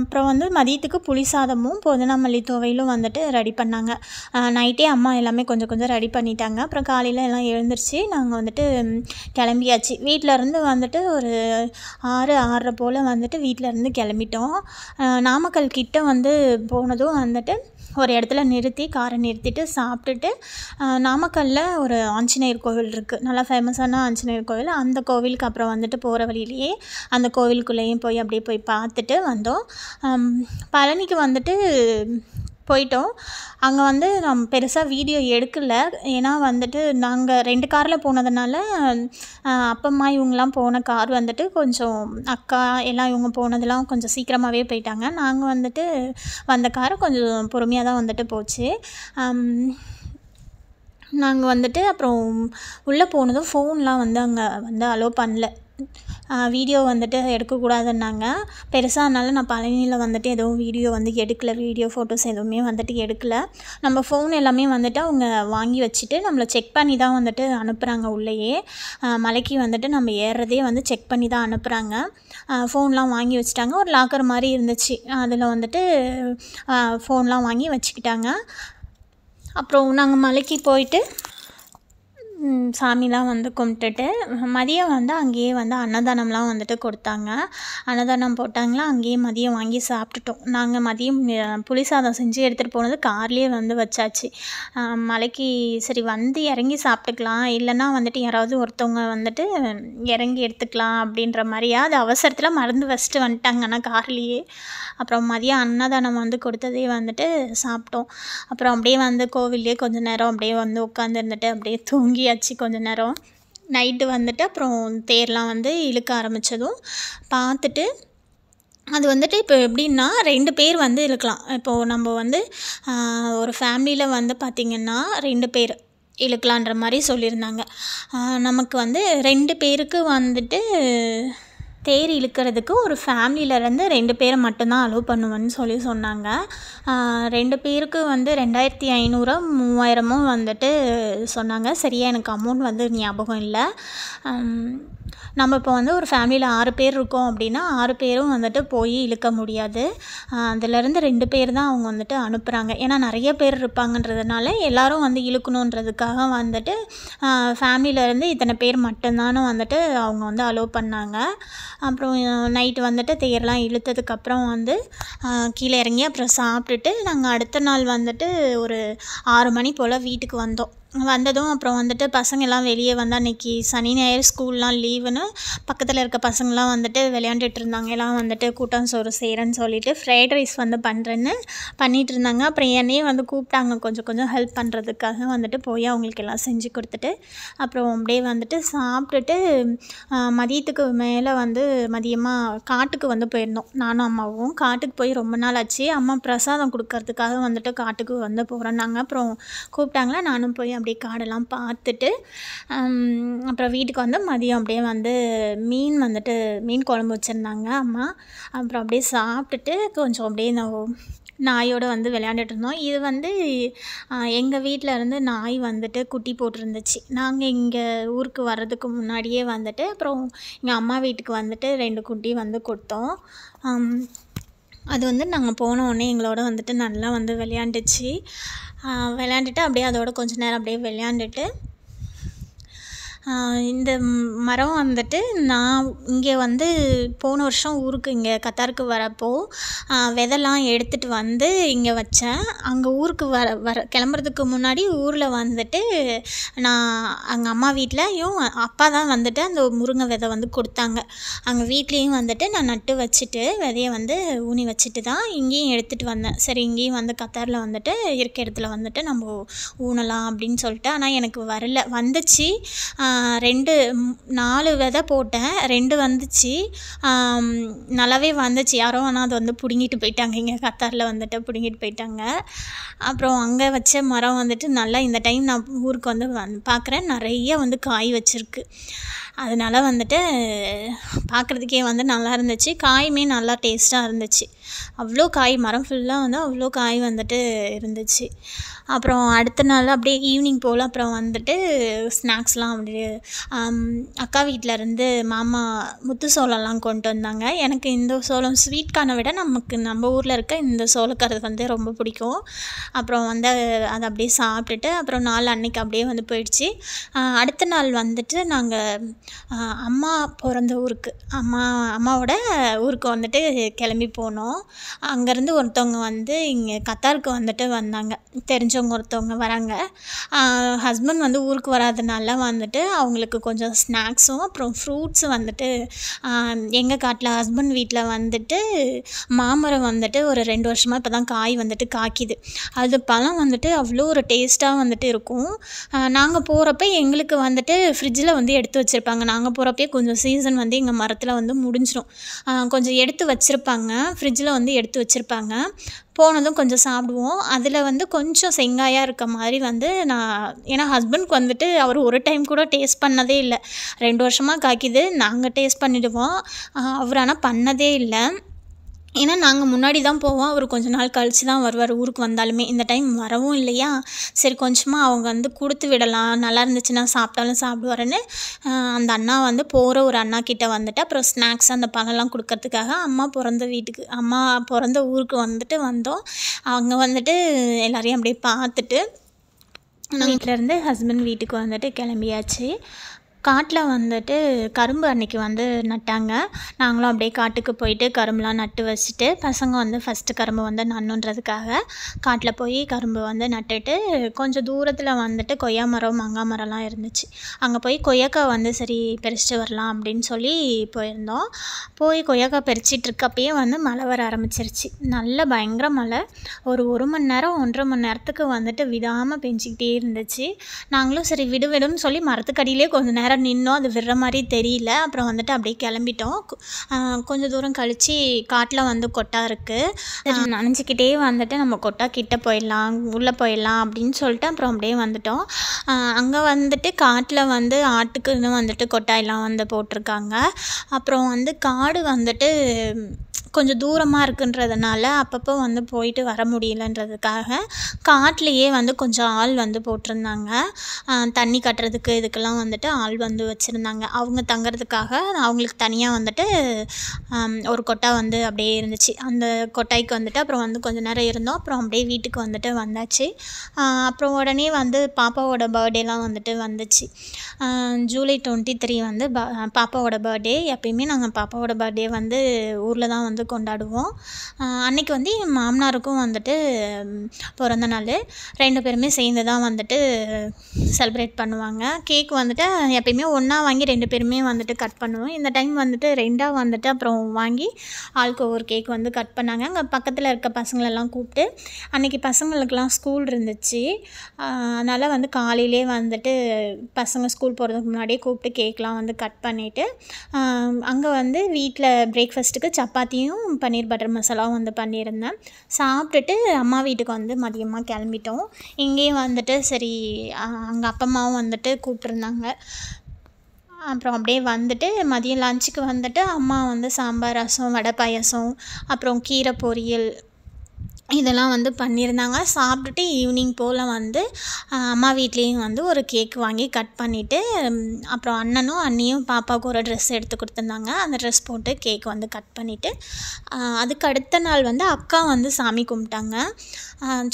அப்புறம் வந்து மதியத்துக்கு புளி சாதமும் புதினா மல்லி துவையலும் வந்துட்டு ரெடி பண்ணாங்க. நைட்டே அம்மா எல்லாமே கொஞ்சம் கொஞ்சம் ரெடி பண்ணிட்டாங்க. அப்புறம் காலையில் எல்லாம் எழுந்திரிச்சு நாங்கள் வந்துட்டு கிளம்பியாச்சு. வீட்டிலருந்து வந்துட்டு ஒரு 6:30 போல் வந்துட்டு வீட்டிலருந்து கிளம்பிட்டோம். நாமக்கல் கிட்ட வந்து போனதும் வந்துட்டு ஒரு இடத்துல நிறுத்தி காரை நிறுத்திட்டு சாப்பிட்டுட்டு நாமக்கல்லில் ஒரு ஆஞ்சநேயர் கோவில் இருக்குது, நல்லா ஃபேமஸான ஆஞ்சநேயர் கோவில். அந்த கோவிலுக்கு அப்புறம் வந்துட்டு போகிற வழியிலேயே அந்த கோவிலுக்குள்ளேயும் போய் அப்படியே போய் பார்த்துட்டு வந்தோம். பழனிக்கு வந்துட்டு போயிட்டோம். அங்கே வந்து நான் பெருசாக வீடியோ எடுக்கலை. ஏன்னா வந்துட்டு நாங்கள் 2 காரில் போனதுனால அப்பா அம்மா இவங்கெலாம் போன கார் வந்துட்டு கொஞ்சம் அக்கா எல்லாம் இவங்க போனதெல்லாம் கொஞ்சம் சீக்கிரமாகவே போயிட்டாங்க. நாங்கள் வந்துட்டு வந்த காரை கொஞ்சம் பொறுமையாக தான் வந்துட்டு போச்சு. நாங்கள் வந்துட்டு அப்புறம் உள்ளே போனதும் ஃபோன்லாம் வந்து அங்கே வந்து அலோவ் பண்ணல. வீடியோ வந்துட்டு எடுக்கக்கூடாதுன்னாங்க. பெருசாக அதனால நான் பழனியில் வந்துட்டு எதுவும் வீடியோ வந்து எடுக்கலை. வீடியோ ஃபோட்டோஸ் எதுவுமே வந்துட்டு எடுக்கலை. நம்ம ஃபோன் எல்லாமே வந்துட்டு அவங்க வாங்கி வச்சுட்டு நம்மளை செக் பண்ணி தான் வந்துட்டு அனுப்புகிறாங்க. உள்ளேயே மலைக்கு வந்துட்டு நம்ம ஏறுறதே வந்து செக் பண்ணி தான் அனுப்புகிறாங்க. ஃபோன்லாம் வாங்கி வச்சுட்டாங்க. ஒரு லாக்கர் மாதிரி இருந்துச்சு, அதில் வந்துட்டு ஃபோன்லாம் வாங்கி வச்சுக்கிட்டாங்க. அப்புறம் நாங்கள் மலைக்கு போயிட்டு சாமிலாம் வந்து கும்பிட்டுட்டு மதியம் வந்து அங்கேயே வந்து அன்னதானம்லாம் வந்துட்டு கொடுத்தாங்க. அன்னதானம் போட்டாங்களா, அங்கேயே மதியம் வாங்கி சாப்பிட்டுட்டோம். நாங்கள் மதியம் புளி சாதம் செஞ்சு எடுத்துகிட்டு போனது கார்லேயே வந்து வச்சாச்சு. மலைக்கு சரி வந்து இறங்கி சாப்பிட்டுக்கலாம், இல்லைன்னா வந்துட்டு யாராவது ஒருத்தவங்க வந்துட்டு இறங்கி எடுத்துக்கலாம் அப்படின்ற மாதிரியா, அது அவசரத்தில் மறந்து வச்சுட்டு வந்துட்டாங்க. ஆனால் கார்லேயே அப்புறம் மதியம் அன்னதானம் வந்து கொடுத்ததே வந்துட்டு சாப்பிட்டோம். அப்புறம் அப்படியே வந்து கோவில்லே கொஞ்சம் நேரம் அப்படியே வந்து உட்காந்துருந்துட்டு அப்படியே தூங்கியாச்சு கொஞ்சம் நேரம். நைட்டு வந்துட்டு அப்புறம் தேர்லாம் வந்து இழுக்க ஆரம்பித்ததும் பார்த்துட்டு, அது வந்துட்டு இப்போ எப்படின்னா 2 பேர் வந்து இழுக்கலாம். இப்போது நம்ம வந்து ஒரு ஃபேமிலியில் வந்து பார்த்திங்கன்னா 2 பேர் இழுக்கலான்ற மாதிரி சொல்லியிருந்தாங்க. நமக்கு வந்து 2 பேருக்கு வந்துட்டு தேர் இழுக்கிறதுக்கு ஒரு ஃபேமிலியிலேருந்து 2 பேரை மட்டும்தான் அலோவ் பண்ணுவேன்னு சொன்னாங்க. 2 பேருக்கு வந்து 2500 3000 வந்துட்டு சொன்னாங்க. சரியாக எனக்கு அமௌண்ட் வந்து ஞாபகம் இல்லை. நம்ம இப்போ வந்து ஒரு ஃபேமிலியில் 6 பேர் இருக்கோம் அப்படின்னா 6 பேரும் வந்துட்டு போய் இழுக்க முடியாது. அதிலேருந்து 2 பேர் தான் அவங்க வந்துட்டு அனுப்புகிறாங்க. ஏன்னா நிறைய பேர் இருப்பாங்கன்றதுனால எல்லோரும் வந்து இழுக்கணுன்றதுக்காக வந்துட்டு ஃபேமிலியிலேருந்து இத்தனை பேர் மட்டும்தானு வந்துட்டு அவங்க வந்து அலோவ் பண்ணாங்க. அப்புறம் நைட்டு வந்துட்டு தேர்லாம் இழுத்ததுக்கப்புறம் வந்து கீழே இறங்கி அப்புறம் சாப்பிட்டுட்டு நாங்கள் அடுத்த நாள் வந்துட்டு ஒரு 6 மணி போல் வீட்டுக்கு வந்தோம். வந்ததும் அப்புறம் வந்துட்டு பசங்கள்லாம் வெளியே வந்து அன்றைக்கி சனி ஞாயிறு ஸ்கூல்லாம் லீவுன்னு பக்கத்தில் இருக்க பசங்களாம் வந்துட்டு விளையாண்டுட்டு இருந்தாங்க. எல்லாம் வந்துட்டு கூட்டம் சோறு செய்கிறேன்னு சொல்லிவிட்டு ஃப்ரைட் ரைஸ் வந்து பண்ணுறேன்னு பண்ணிகிட்டு இருந்தாங்க. அப்புறம் என்னையே வந்து கூப்பிட்டாங்க கொஞ்சம் கொஞ்சம் ஹெல்ப் பண்ணுறதுக்காக. வந்துட்டு போய் அவங்களுக்கு எல்லாம் செஞ்சு கொடுத்துட்டு அப்புறம் அப்படியே வந்துட்டு சாப்பிட்டுட்டு மதியத்துக்கு மேலே வந்து மதியமாக காட்டுக்கு வந்து போயிருந்தோம். நானும் அம்மாவும் காட்டுக்கு போய் ரொம்ப நாள் ஆச்சு. அம்மா பிரசாதம் கொடுக்கறதுக்காக வந்துட்டு காட்டுக்கு வந்து போகிறேன்னாங்க. அப்புறம் கூப்பிட்டாங்களா, நானும் போய் அப்படியே காடெல்லாம் பார்த்துட்டு அப்புறம் வீட்டுக்கு வந்து மதியம் அப்படியே வந்து மீன் குழம்பு வச்சுருந்தாங்க அம்மா. அப்புறம் அப்படியே சாப்பிட்டுட்டு கொஞ்சம் அப்படியே நாயோடு வந்து விளையாண்டுட்டு இருந்தோம். இது வந்து எங்கள் வீட்டில் இருந்து நாய் வந்துட்டு குட்டி போட்டிருந்துச்சு. நாங்கள் இங்கே ஊருக்கு வர்றதுக்கு முன்னாடியே வந்துட்டு அப்புறம் எங்கள் அம்மா வீட்டுக்கு வந்துட்டு 2 குட்டி வந்து கொடுத்தோம். அது வந்து நாங்கள் போனோடனே எங்களோட வந்துட்டு நல்லா வந்து விளையாண்டுச்சு. விளையாண்டுட்டு அப்படியே அதோட கொஞ்ச நேரம் அப்படியே விளையாண்டுட்டு இந்த மரம் வந்துட்டு நான் இங்கே வந்து போன வருஷம் ஊருக்கு இங்கே கத்தாருக்கு வரப்போ விதைலாம் எடுத்துகிட்டு வந்து இங்கே வச்சேன். அங்கே ஊருக்கு கிளம்புறதுக்கு முன்னாடி ஊரில் வந்துட்டு நான் எங்கள் அம்மா வீட்லையும் அப்பா தான் வந்துட்டு அந்த முருங்கை விதை வந்து கொடுத்தாங்க. அங்கே வீட்லேயும் வந்துட்டு நான் நட்டு வச்சுட்டு விதையை வந்து ஊனி வச்சுட்டு தான் இங்கேயும் எடுத்துகிட்டு வந்தேன். சரி இங்கேயும் வந்து கத்தாரில் வந்துட்டு இருக்க இடத்துல வந்துட்டு நம்ம ஊனலாம் அப்படின்னு சொல்லிட்டு. ஆனால் எனக்கு வரல, வந்துச்சு 4 விதை போட்டேன், 2 வந்துச்சு, நல்லாவே வந்துச்சு. யாரோ ஆனால் அது வந்து பிடுங்கிட்டு போயிட்டாங்க. இங்கே கத்தாரில் வந்துட்டு பிடுங்கிட்டு போயிட்டாங்க. அப்புறம் அங்கே வச்ச மரம் வந்துட்டு நல்லா இந்த டைம் நான் ஊருக்கு வந்து பார்க்குறேன், நிறைய வந்து காய் வச்சுருக்கு. அதனால் வந்துட்டு பார்க்குறதுக்கே வந்து நல்லா இருந்துச்சு. காயுமே நல்லா டேஸ்ட்டாக இருந்துச்சு. அவ்வளோ காய், மரம் ஃபுல்லாக வந்து அவ்வளோ காய் வந்துட்டு இருந்துச்சு. அப்புறம் அடுத்த நாள் அப்படியே ஈவினிங் போல் அப்புறம் வந்துட்டு ஸ்நாக்ஸ்லாம் அப்படியே அக்கா வீட்டிலேருந்து மாமா முத்து சோளம்லாம் கொண்டு வந்தாங்க. எனக்கு இந்த சோளம் ஸ்வீட் கார்னை விட நம்ம ஊரில் இருக்க இந்த சோளக்கரு வந்து ரொம்ப பிடிக்கும். அப்புறம் வந்து அதை அப்படியே சாப்பிட்டுட்டு அப்புறம் நாள் அன்னைக்கு அப்படியே வந்து போயிடுச்சு. அடுத்த நாள் வந்துட்டு நாங்கள் அம்மா பிறந்த ஊருக்கு அம்மாவோட ஊருக்கு வந்துட்டு கிளம்பி போனோம். அங்கேருந்து ஒருத்தவங்க வந்து இங்கே கத்தாருக்கு வந்துட்டு வந்தாங்க, தெரிஞ்சவங்க ஒருத்தவங்க வராங்க. ஹஸ்பண்ட் வந்து ஊருக்கு வராதனால வந்துட்டு அவங்களுக்கு கொஞ்சம் ஸ்நாக்ஸும் அப்புறம் ஃப்ரூட்ஸும் வந்துட்டு எங்கள் காட்டில் ஹஸ்பண்ட் வீட்டில் வந்துட்டு மாமரம் வந்துட்டு ஒரு 2 வருஷமாக இப்போ தான் காய் வந்துட்டு காய்க்குது. அது பழம் வந்துட்டு அவ்வளோ ஒரு டேஸ்ட்டாக வந்துட்டு இருக்கும். நாங்கள் போகிறப்ப எங்களுக்கு வந்துட்டு ஃப்ரிட்ஜில் வந்து எடுத்து வச்சுருப்பாங்க. நாங்கள் போகிறப்பே கொஞ்சம் சீசன் வந்து எங்கள் மரத்தில் வந்து முடிஞ்சிடும். கொஞ்சம் எடுத்து வச்சுருப்பாங்க, ஃப்ரிட்ஜில் வந்து எடுத்து வச்சுருப்பாங்க. போனதும் கொஞ்சம் சாப்பிடுவோம். அதில் வந்து கொஞ்சம் செங்காயாக இருக்க மாதிரி வந்து ஏன்னா ஹஸ்பண்ட்க்கு வந்துட்டு அவர் ஒரு டைம் கூட டேஸ்ட் பண்ணதே இல்லை. 2 வருஷமாக காய்க்குது, நாங்கள் டேஸ்ட் பண்ணிவிடுவோம், அவர் ஆனால் பண்ணதே இல்லை. ஏன்னா நாங்கள் முன்னாடி தான் போவோம், அவர் கொஞ்ச நாள் கழித்து தான் வருவார் ஊருக்கு வந்தாலுமே. இந்த டைம் வரவும் இல்லையா, சரி கொஞ்சமாக அவங்க வந்து கொடுத்து விடலாம், நல்லா இருந்துச்சுன்னா சாப்பிட்டாலும் சாப்பிடுவாருன்னு அந்த அண்ணா வந்து போகிற ஒரு அண்ணா கிட்டே வந்துட்டு அப்புறம் ஸ்நாக்ஸ் அந்த பழம்லாம் கொடுக்கறதுக்காக அம்மா பிறந்த ஊருக்கு வந்துட்டு வந்தோம். அங்கே வந்துட்டு எல்லோரையும் அப்படியே பார்த்துட்டு வீட்டிலேருந்து ஹஸ்பண்ட் வீட்டுக்கு வந்துட்டு கிளம்பியாச்சு. காட்டில் வந்துட்டு கரும்பு அன்றைக்கி வந்து நட்டாங்க. நாங்களும் அப்படியே காட்டுக்கு போயிட்டு கரும்புலாம் நட்டு வச்சுட்டு பசங்க வந்து ஃபஸ்ட்டு கரும்பு வந்து நடணுன்றதுக்காக காட்டில் போய் கரும்பு வந்து நட்டுட்டு கொஞ்சம் தூரத்தில் வந்துட்டு கொய்யா மரம் மாங்காய் மரம்லாம் இருந்துச்சு. அங்கே போய் கொய்யாக்காய் வந்து சரி பறிச்சிட்டு வரலாம் அப்படின்னு சொல்லி போயிருந்தோம். போய் கொய்யாக்காய் பறிச்சிட்ருக்கப்பயே வந்து மழை வர ஆரம்பிச்சிருச்சு. நல்ல பயங்கர மழை. ஒரு மணி நேரம் 1.5 மணி நேரத்துக்கு வந்துட்டு விடாமல் பெஞ்சிக்கிட்டே இருந்துச்சு. நாங்களும் சரி விடுன்னு சொல்லி மரத்துக்கடியிலே கொஞ்சம் நேரம் நின்னோம். அது விடுற மாதிரி தெரியல. அப்புறம் வந்துட்டு அப்படியே கிளம்பிட்டோம். கொஞ்சம் தூரம் கழித்து காட்டில் வந்து கொட்டா இருக்குது, நனைஞ்சிக்கிட்டே வந்துட்டு நம்ம கொட்டா கிட்ட போயிடலாம், உள்ளே போயிடலாம் அப்படின்னு சொல்லிட்டு அப்புறம் அப்படியே வந்துட்டோம். அங்கே வந்துட்டு காட்டில் வந்து ஆட்டுக்குன்னு வந்துட்டு கொட்டாயெல்லாம் வந்து போட்டிருக்காங்க. அப்புறம் வந்து காடு வந்துட்டு கொஞ்சம் தூரமாக இருக்குன்றதுனால அப்பப்போ வந்து போயிட்டு வர முடியலன்றதுக்காக காட்டிலையே வந்து கொஞ்சம் ஆள் வந்து போட்டிருந்தாங்க. தண்ணி கட்டுறதுக்கு இதுக்கெல்லாம் வந்துட்டு ஆள் வந்து வச்சுருந்தாங்க. அவங்க தங்குறதுக்காக அவங்களுக்கு தனியாக வந்துட்டு ஒரு கொட்டா வந்து அப்படியே இருந்துச்சு. அந்த கொட்டாய்க்கு வந்துட்டு அப்புறம் வந்து கொஞ்சம் நேரம் இருந்தோம். அப்புறம் அப்படியே வீட்டுக்கு வந்துட்டு வந்தாச்சு. அப்புறம் உடனே வந்து பாப்பாவோட பர்த்டேலாம் வந்துட்டு வந்துச்சு. ஜூலை 23 வந்து பாப்பாவோட பர்த்டே. எப்பயுமே நாங்கள் பாப்பாவோட பர்த்டே வந்து ஊரில் தான் வந்து கொண்டாடுவோம். அன்றைக்கி வந்து என் மாமனாருக்கும் வந்துட்டு பிறந்த நாள். 2 பேருமே சேர்ந்து தான் வந்துட்டு செலிப்ரேட் பண்ணுவாங்க. கேக் வந்துட்டு எப்பயுமே ஒன்றா வாங்கி 2 பேருமே வந்துட்டு கட் பண்ணுவோம். இந்த டைம் வந்துட்டு 2ஆக வந்துட்டு அப்புறம் வாங்கி ஆளுக்கு ஒவ்வொரு கேக் வந்து கட் பண்ணாங்க. அங்கே பக்கத்தில் இருக்க பசங்களெல்லாம் கூப்பிட்டு அன்றைக்கி பசங்களுக்கெல்லாம் ஸ்கூல் இருந்துச்சு. அதனால் வந்து காலையிலே வந்துட்டு பசங்க ஸ்கூல் போகிறதுக்கு முன்னாடியே கூப்பிட்டு கேக்லாம் வந்து கட் பண்ணிவிட்டு அங்கே வந்து வீட்டில் பிரேக்ஃபாஸ்ட்டுக்கு சப்பாத்தியும் பன்னீர் பட்டர் மசாலாவும் வந்து பண்ணியிருந்தேன். சாப்பிட்டுட்டு அம்மா வீட்டுக்கு வந்து மதியமாக கிளம்பிட்டோம். இங்கேயும் வந்துட்டு சரி அங்கே அப்பா அம்மாவும் வந்துட்டு கூப்பிட்ருந்தாங்க. அப்புறம் அப்படியே வந்துட்டு மதியம் லஞ்சுக்கு வந்துட்டு அம்மா வந்து சாம்பார், ரசம், வடை பாயாசம், அப்புறம் கீரை பொரியல் இதெல்லாம் வந்து பண்ணியிருந்தாங்க. சாப்பிட்டுட்டு ஈவினிங் போல் வந்து அம்மா வீட்லேயும் வந்து ஒரு கேக் வாங்கி கட் பண்ணிவிட்டு அப்புறம் அண்ணனும் அண்ணியும் பாப்பாவுக்கு ஒரு ட்ரெஸ் எடுத்து கொடுத்துருந்தாங்க. அந்த ட்ரெஸ் போட்டு கேக் வந்து கட் பண்ணிவிட்டு அதுக்கு அடுத்த நாள் வந்து அக்கா வந்து சாமி கும்பிட்டாங்க.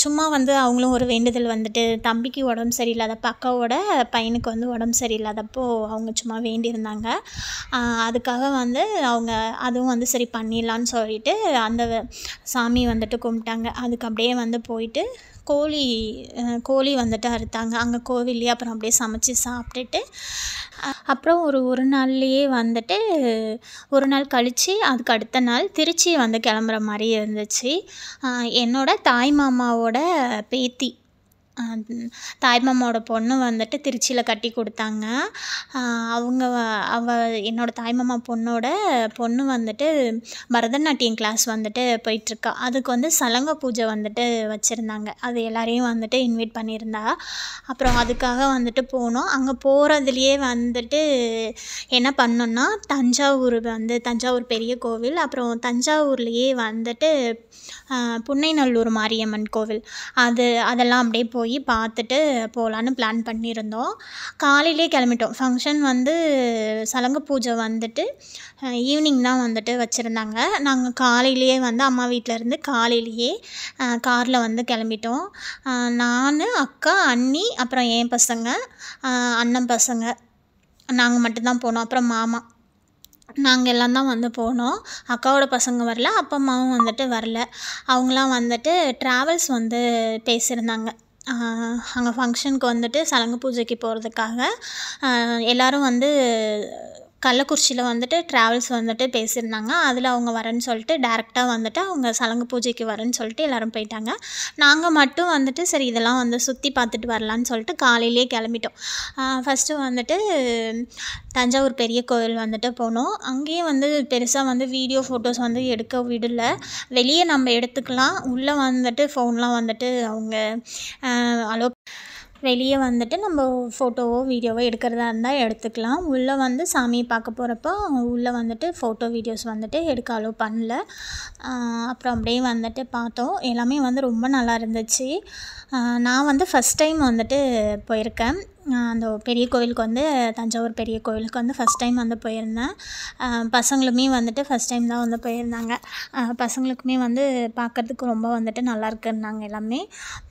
சும்மா வந்து அவங்களும் ஒரு வேண்டுதல் வந்துட்டு தம்பிக்கு உடம்பு சரியில்லாதப்போ அக்காவோட பையனுக்கு வந்து உடம்பு சரியில்லாதப்போ அவங்க சும்மா வேண்டியிருந்தாங்க. அதுக்காக வந்து அவங்க அதுவும் வந்து சரி பண்ணிடலான்னு சொல்லிட்டு அந்த சாமி வந்துட்டு கும்பிட்டாங்க. அதுக்கு அப்படியே வந்து போயிட்டு கோழி வந்துட்டு அறுத்தாங்க அங்கே கோவில்லையே. அப்புறம் அப்படியே சமைச்சி சாப்பிட்டுட்டு அப்புறம் ஒரு நாள்லேயே வந்துட்டு ஒரு நாள் கழித்து அதுக்கு அடுத்த நாள் திருச்சி வந்து கிளம்புற மாதிரி இருந்துச்சு. என்னோட தாய் மாமாவோட பேத்தி தாய்மாமாவோட பொண்ணு வந்துட்டு திருச்சியில் கட்டி கொடுத்தாங்க. அவங்க என்னோடய தாய்மாமா பொண்ணு வந்துட்டு பரதநாட்டியம் கிளாஸ் வந்துட்டு போயிட்டுருக்கா. அதுக்கு வந்து சலங்க பூஜை வந்துட்டு வச்சுருந்தாங்க. அது எல்லாரையும் வந்துட்டு இன்வைட் பண்ணியிருந்தா. அப்புறம் அதுக்காக வந்துட்டு போனோம். அங்கே போகிறதுலையே வந்துட்டு என்ன பண்ணோன்னா, தஞ்சாவூர் பெரிய கோவில், அப்புறம் தஞ்சாவூர்லேயே வந்துட்டு புன்னைநல்லூர் மாரியம்மன் கோவில், அதெல்லாம் அப்படியே போய் பார்த்துட்டு போகலான்னு பிளான் பண்ணியிருந்தோம். காலையிலே கிளம்பிட்டோம். ஃபங்க்ஷன் வந்து சலங்க பூஜை வந்துட்டு ஈவினிங் தான் வந்துட்டு வச்சுருந்தாங்க. நாங்கள் காலையிலேயே வந்து அம்மா வீட்டிலேருந்து காலையிலேயே காரில் வந்து கிளம்பிட்டோம். நான், அக்கா, அண்ணி, அப்புறம் என் பசங்க, அண்ணன் பசங்க, நாங்கள் மட்டும்தான் போனோம். அப்புறம் மாமா, நாங்கள் எல்லாம் தான் வந்து போனோம். அக்காவோட பசங்க வரல, அப்பா அம்மாவும் வந்துட்டு வரல. அவங்களாம் வந்துட்டு ட்ராவல்ஸ் வந்து பேசியிருந்தாங்க. அங்கே ஃபங்க்ஷனுக்கு வந்துட்டு சலங்க பூஜைக்கு போகிறதுக்காக எல்லோரும் வந்து கள்ளக்குறிச்சியில் வந்துட்டு ட்ராவல்ஸ் வந்துட்டு பேசியிருந்தாங்க. அதில் அவங்க வரேன்னு சொல்லிட்டு டேரெக்டாக வந்துட்டு அவங்க சலங்க பூஜைக்கு வரேன்னு சொல்லிட்டு எல்லோரும் போயிட்டாங்க. நாங்கள் மட்டும் வந்துட்டு சரி இதெல்லாம் வந்து சுற்றி பார்த்துட்டு வரலான்னு சொல்லிட்டு காலையிலே கிளம்பிட்டோம். ஃபஸ்ட்டு வந்துட்டு தஞ்சாவூர் பெரிய கோவில் வந்துட்டு போனோம். அங்கேயும் வந்து பெருசாக வந்து வீடியோ ஃபோட்டோஸ் வந்து எடுக்க விடல. வெளியே நம்ம எடுத்துக்கலாம், உள்ளே வந்துட்டு ஃபோன்லாம் வந்துட்டு அவங்க அலோ வெளியே வந்துட்டு நம்ம ஃபோட்டோவோ வீடியோவோ எடுக்கிறதா இருந்தால் எடுத்துக்கலாம். உள்ளே வந்து சாமியை பார்க்க போகிறப்போ உள்ளே வந்துட்டு ஃபோட்டோ வீடியோஸ் வந்துட்டு எடுக்க அலோ பண்ணல. அப்புறம் அப்படியே வந்துட்டு பார்த்தோம். எல்லாமே வந்து ரொம்ப நல்லா இருந்துச்சு. நான் வந்து ஃபஸ்ட் டைம் வந்துட்டு போயிருக்கேன். அந்த பெரிய கோவிலுக்கு வந்து தஞ்சாவூர் பெரிய கோவிலுக்கு வந்து ஃபஸ்ட் டைம் வந்து போயிருந்தேன். பசங்களுமே வந்துட்டு ஃபஸ்ட் டைம் தான் வந்து போயிருந்தாங்க. பசங்களுக்குமே வந்து பார்க்குறதுக்கு ரொம்ப வந்துட்டு நல்லா இருக்குன்னாங்க. எல்லாமே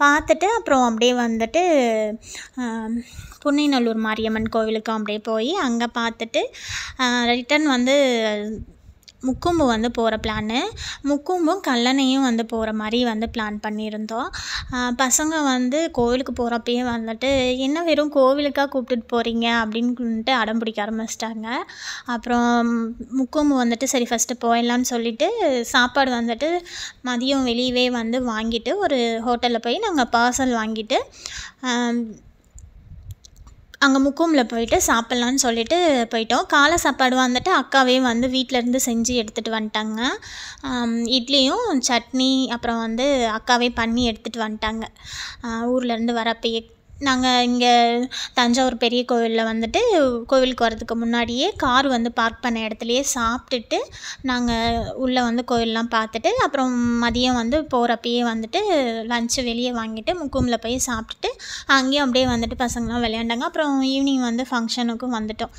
பார்த்துட்டு அப்புறம் அப்படியே வந்துட்டு புன்னைநல்லூர் மாரியம்மன் கோவிலுக்கும் அப்படியே போய் அங்கே பார்த்துட்டு ரிட்டன் வந்து முக்கொம்பு வந்து போகிற பிளானு. முக்கொம்பும் கல்லணையும் வந்து போகிற மாதிரி வந்து பிளான் பண்ணியிருந்தோம். பசங்க வந்து கோவிலுக்கு போகிறப்பயே வந்துட்டு என்ன வெறும் கோவிலுக்காக கூப்பிட்டுட்டு போகிறீங்க அப்படின்ட்டு அடம் பிடிக்க ஆரம்பிச்சிட்டாங்க. அப்புறம் முக்கொம்பு வந்துட்டு சரி ஃபஸ்ட்டு போயிடலான்னு சொல்லிவிட்டு சாப்பாடு வந்துட்டு மதியம் வெளியவே வந்து வாங்கிட்டு ஒரு ஹோட்டலில் போய் நாங்கள் பார்சல் வாங்கிட்டு அங்கே முக்கொம்பில் போயிட்டு சாப்பிட்லான்னு சொல்லிட்டு போயிட்டோம். காலை சாப்பாடு வந்துட்டு அக்காவே வந்து வீட்டிலேருந்து செஞ்சு எடுத்துகிட்டு வந்துட்டாங்க. இட்லியும் சட்னி அப்புறம் வந்து அக்காவே பண்ணி எடுத்துகிட்டு வந்துட்டாங்க ஊர்லேருந்து வரப்பயே. நாங்கள் இங்கே தஞ்சாவூர் பெரிய கோவிலில் வந்துட்டு கோவிலுக்கு வரதுக்கு முன்னாடியே கார் வந்து பார்க் பண்ண இடத்துலையே சாப்பிட்டுட்டு நாங்கள் உள்ளே வந்து கோவிலெலாம் பார்த்துட்டு அப்புறம் மதியம் வந்து போகிறப்பயே வந்துட்டு லஞ்சு வெளியே வாங்கிட்டு முக்கொம்பில் போய் சாப்பிட்டுட்டு அங்கேயும் அப்படியே வந்துட்டு பசங்களாம் விளையாண்டாங்க. அப்புறம் ஈவினிங் வந்து ஃபங்க்ஷனுக்கும் வந்துட்டோம்.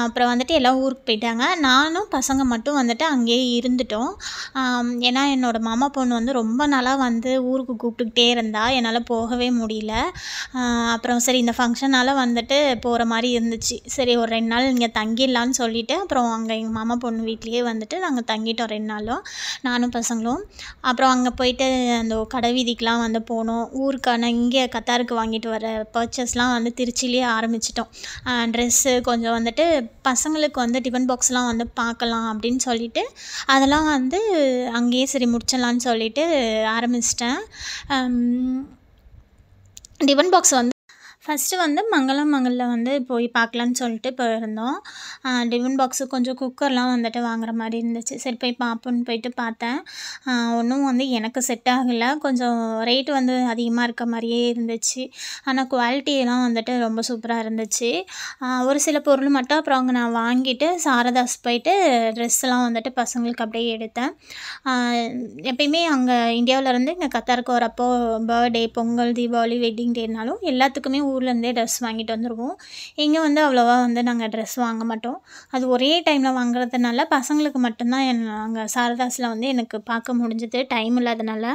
அப்புறம் வந்துட்டு எல்லாம் ஊருக்கு போயிட்டாங்க. நானும் பசங்க மட்டும் வந்துட்டு அங்கேயே இருந்துட்டோம். ஏன்னா என்னோடய மாமா பொண்ணு வந்து ரொம்ப நாளாக வந்து ஊருக்கு கூப்பிட்டுக்கிட்டே இருந்தா, என்னால் போகவே முடியல. அப்புறம் சரி இந்த ஃபங்க்ஷனால் வந்துட்டு போகிற மாதிரி இருந்துச்சு. சரி ஒரு 2 நாள் இங்கே தங்கிடலான்னு சொல்லிவிட்டு அப்புறம் அங்கே எங்கள் மாமா பொண்ணு வீட்லேயே வந்துட்டு நாங்கள் தங்கிட்டோம் 2 நாளும், நானும் பசங்களும். அப்புறம் அங்கே போயிட்டு அந்த கடை வீதிக்கெலாம் வந்து போனோம். ஊருக்கான இங்கே கத்தாருக்கு வாங்கிட்டு வர பர்ச்சேஸ்லாம் வந்து திருச்சியிலே ஆரம்பிச்சிட்டோம். ட்ரெஸ்ஸு கொஞ்சம் வந்துட்டு பசங்களுக்கு வந்து டிஃபன் பாக்ஸ்லாம் வந்து பார்க்கலாம் அப்படின்னு சொல்லிவிட்டு அதெல்லாம் வந்து அங்கேயே சரி முடிச்சிடலான்னு சொல்லிவிட்டு ஆரம்பிச்சிட்டேன். டிஃபன் பாக்ஸ் வந்து ஃபஸ்ட்டு வந்து மங்களில் வந்து போய் பார்க்கலான்னு சொல்லிட்டு போயிருந்தோம். டிஃபன் பாக்ஸு கொஞ்சம் குக்கர்லாம் வந்துட்டு வாங்குற மாதிரி இருந்துச்சு. சரி போய் பார்ப்போன்னு போயிட்டு பார்த்தேன். ஒன்றும் வந்து எனக்கு செட் ஆகலை. கொஞ்சம் ரேட்டு வந்து அதிகமாக இருக்க மாதிரியே இருந்துச்சு. ஆனால் குவாலிட்டியெல்லாம் வந்துட்டு ரொம்ப சூப்பராக இருந்துச்சு. ஒரு சில பொருள் மட்டும் அப்புறம் அங்கே நான் வாங்கிட்டு சாரதாஸ் போயிட்டு ட்ரெஸ்ஸெல்லாம் வந்துட்டு பசங்களுக்கு அப்படியே எடுத்தேன். எப்பயுமே அங்கே இந்தியாவிலேருந்து இங்கே கத்தாருக்கு வரப்போ பர்த்டே, பொங்கல், தீபாவளி, வெட்டிங் டேனாலும் எல்லாத்துக்குமே ஊர்லேருந்தே ட்ரெஸ் வாங்கிட்டு வந்துடுவோம். இங்கே வந்து அவ்வளோவா வந்து நாங்கள் ட்ரெஸ் வாங்க மாட்டோம். அது ஒரே டைமில் வாங்குறதுனால பசங்களுக்கு மட்டும்தான் அங்கே சாரதாஸில் வந்து எனக்கு பார்க்க முடிஞ்சது, டைம் இல்லாதனால.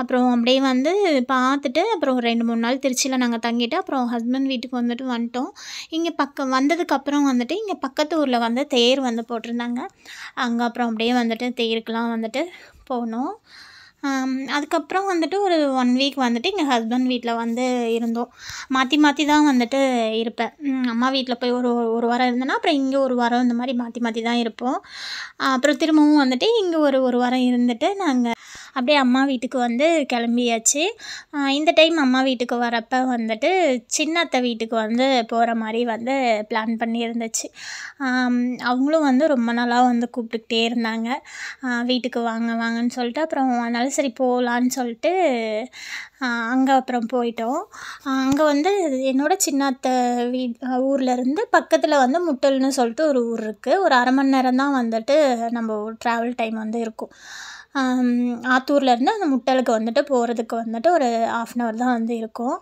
அப்புறம் அப்படியே வந்து பார்த்துட்டு அப்புறம் 2-3 நாள் திருச்சியில் நாங்கள் தங்கிட்டு அப்புறம் ஹஸ்பண்ட் வீட்டுக்கு வந்துட்டு வந்துட்டோம். இங்கே வந்ததுக்கப்புறம் வந்துட்டு இங்கே பக்கத்து ஊரில் வந்து தேர் வந்து போட்டிருந்தாங்க. அங்கே அப்புறம் அப்படியே வந்துட்டு தேருக்கெலாம் வந்துட்டு போனோம். அதுக்கப்புறம் வந்துட்டு ஒரு 1 வீக் வந்துட்டு எங்கள் ஹஸ்பண்ட் வீட்டில் வந்து இருந்தோம். மாற்றி மாற்றி தான் வந்துட்டு இருப்பேன். அம்மா வீட்டில் போய் ஒரு வாரம் இருந்தேன்னா அப்புறம் இங்கே ஒரு வாரம் இந்த மாதிரி மாற்றி மாற்றி தான் இருப்போம். அப்புறம் திரும்பவும் வந்துட்டு இங்கே ஒரு வாரம் இருந்துட்டு நாங்கள் அப்படியே அம்மா வீட்டுக்கு வந்து கிளம்பியாச்சு. இந்த டைம் அம்மா வீட்டுக்கு வரப்போ வந்துட்டு சின்ன அத்தை வீட்டுக்கு வந்து போகிற மாதிரி வந்து பிளான் பண்ணியிருந்துச்சு. அவங்களும் வந்து ரொம்ப நாளாக வந்து கூப்பிட்டுக்கிட்டே இருந்தாங்க வீட்டுக்கு வாங்க வாங்கன்னு சொல்லிட்டு. அப்புறம் அதனால சரி போகலான்னு சொல்லிட்டு அங்கே அப்புறம் போயிட்டோம். அங்கே வந்து என்னோட சின்ன அத்தை ஊர்லேருந்து பக்கத்தில் வந்து முட்டல்னு சொல்லிட்டு ஒரு ஊர் இருக்குது. ஒரு அரை மணி நேரம் தான் வந்துட்டு நம்ம ட்ராவல் டைம் வந்து இருக்கும். ஆத்தூர்லேருந்து அந்த முட்டலுக்கு வந்துட்டு போகிறதுக்கு வந்துட்டு ஒரு 1/2 hour தான் வந்து இருக்கும்.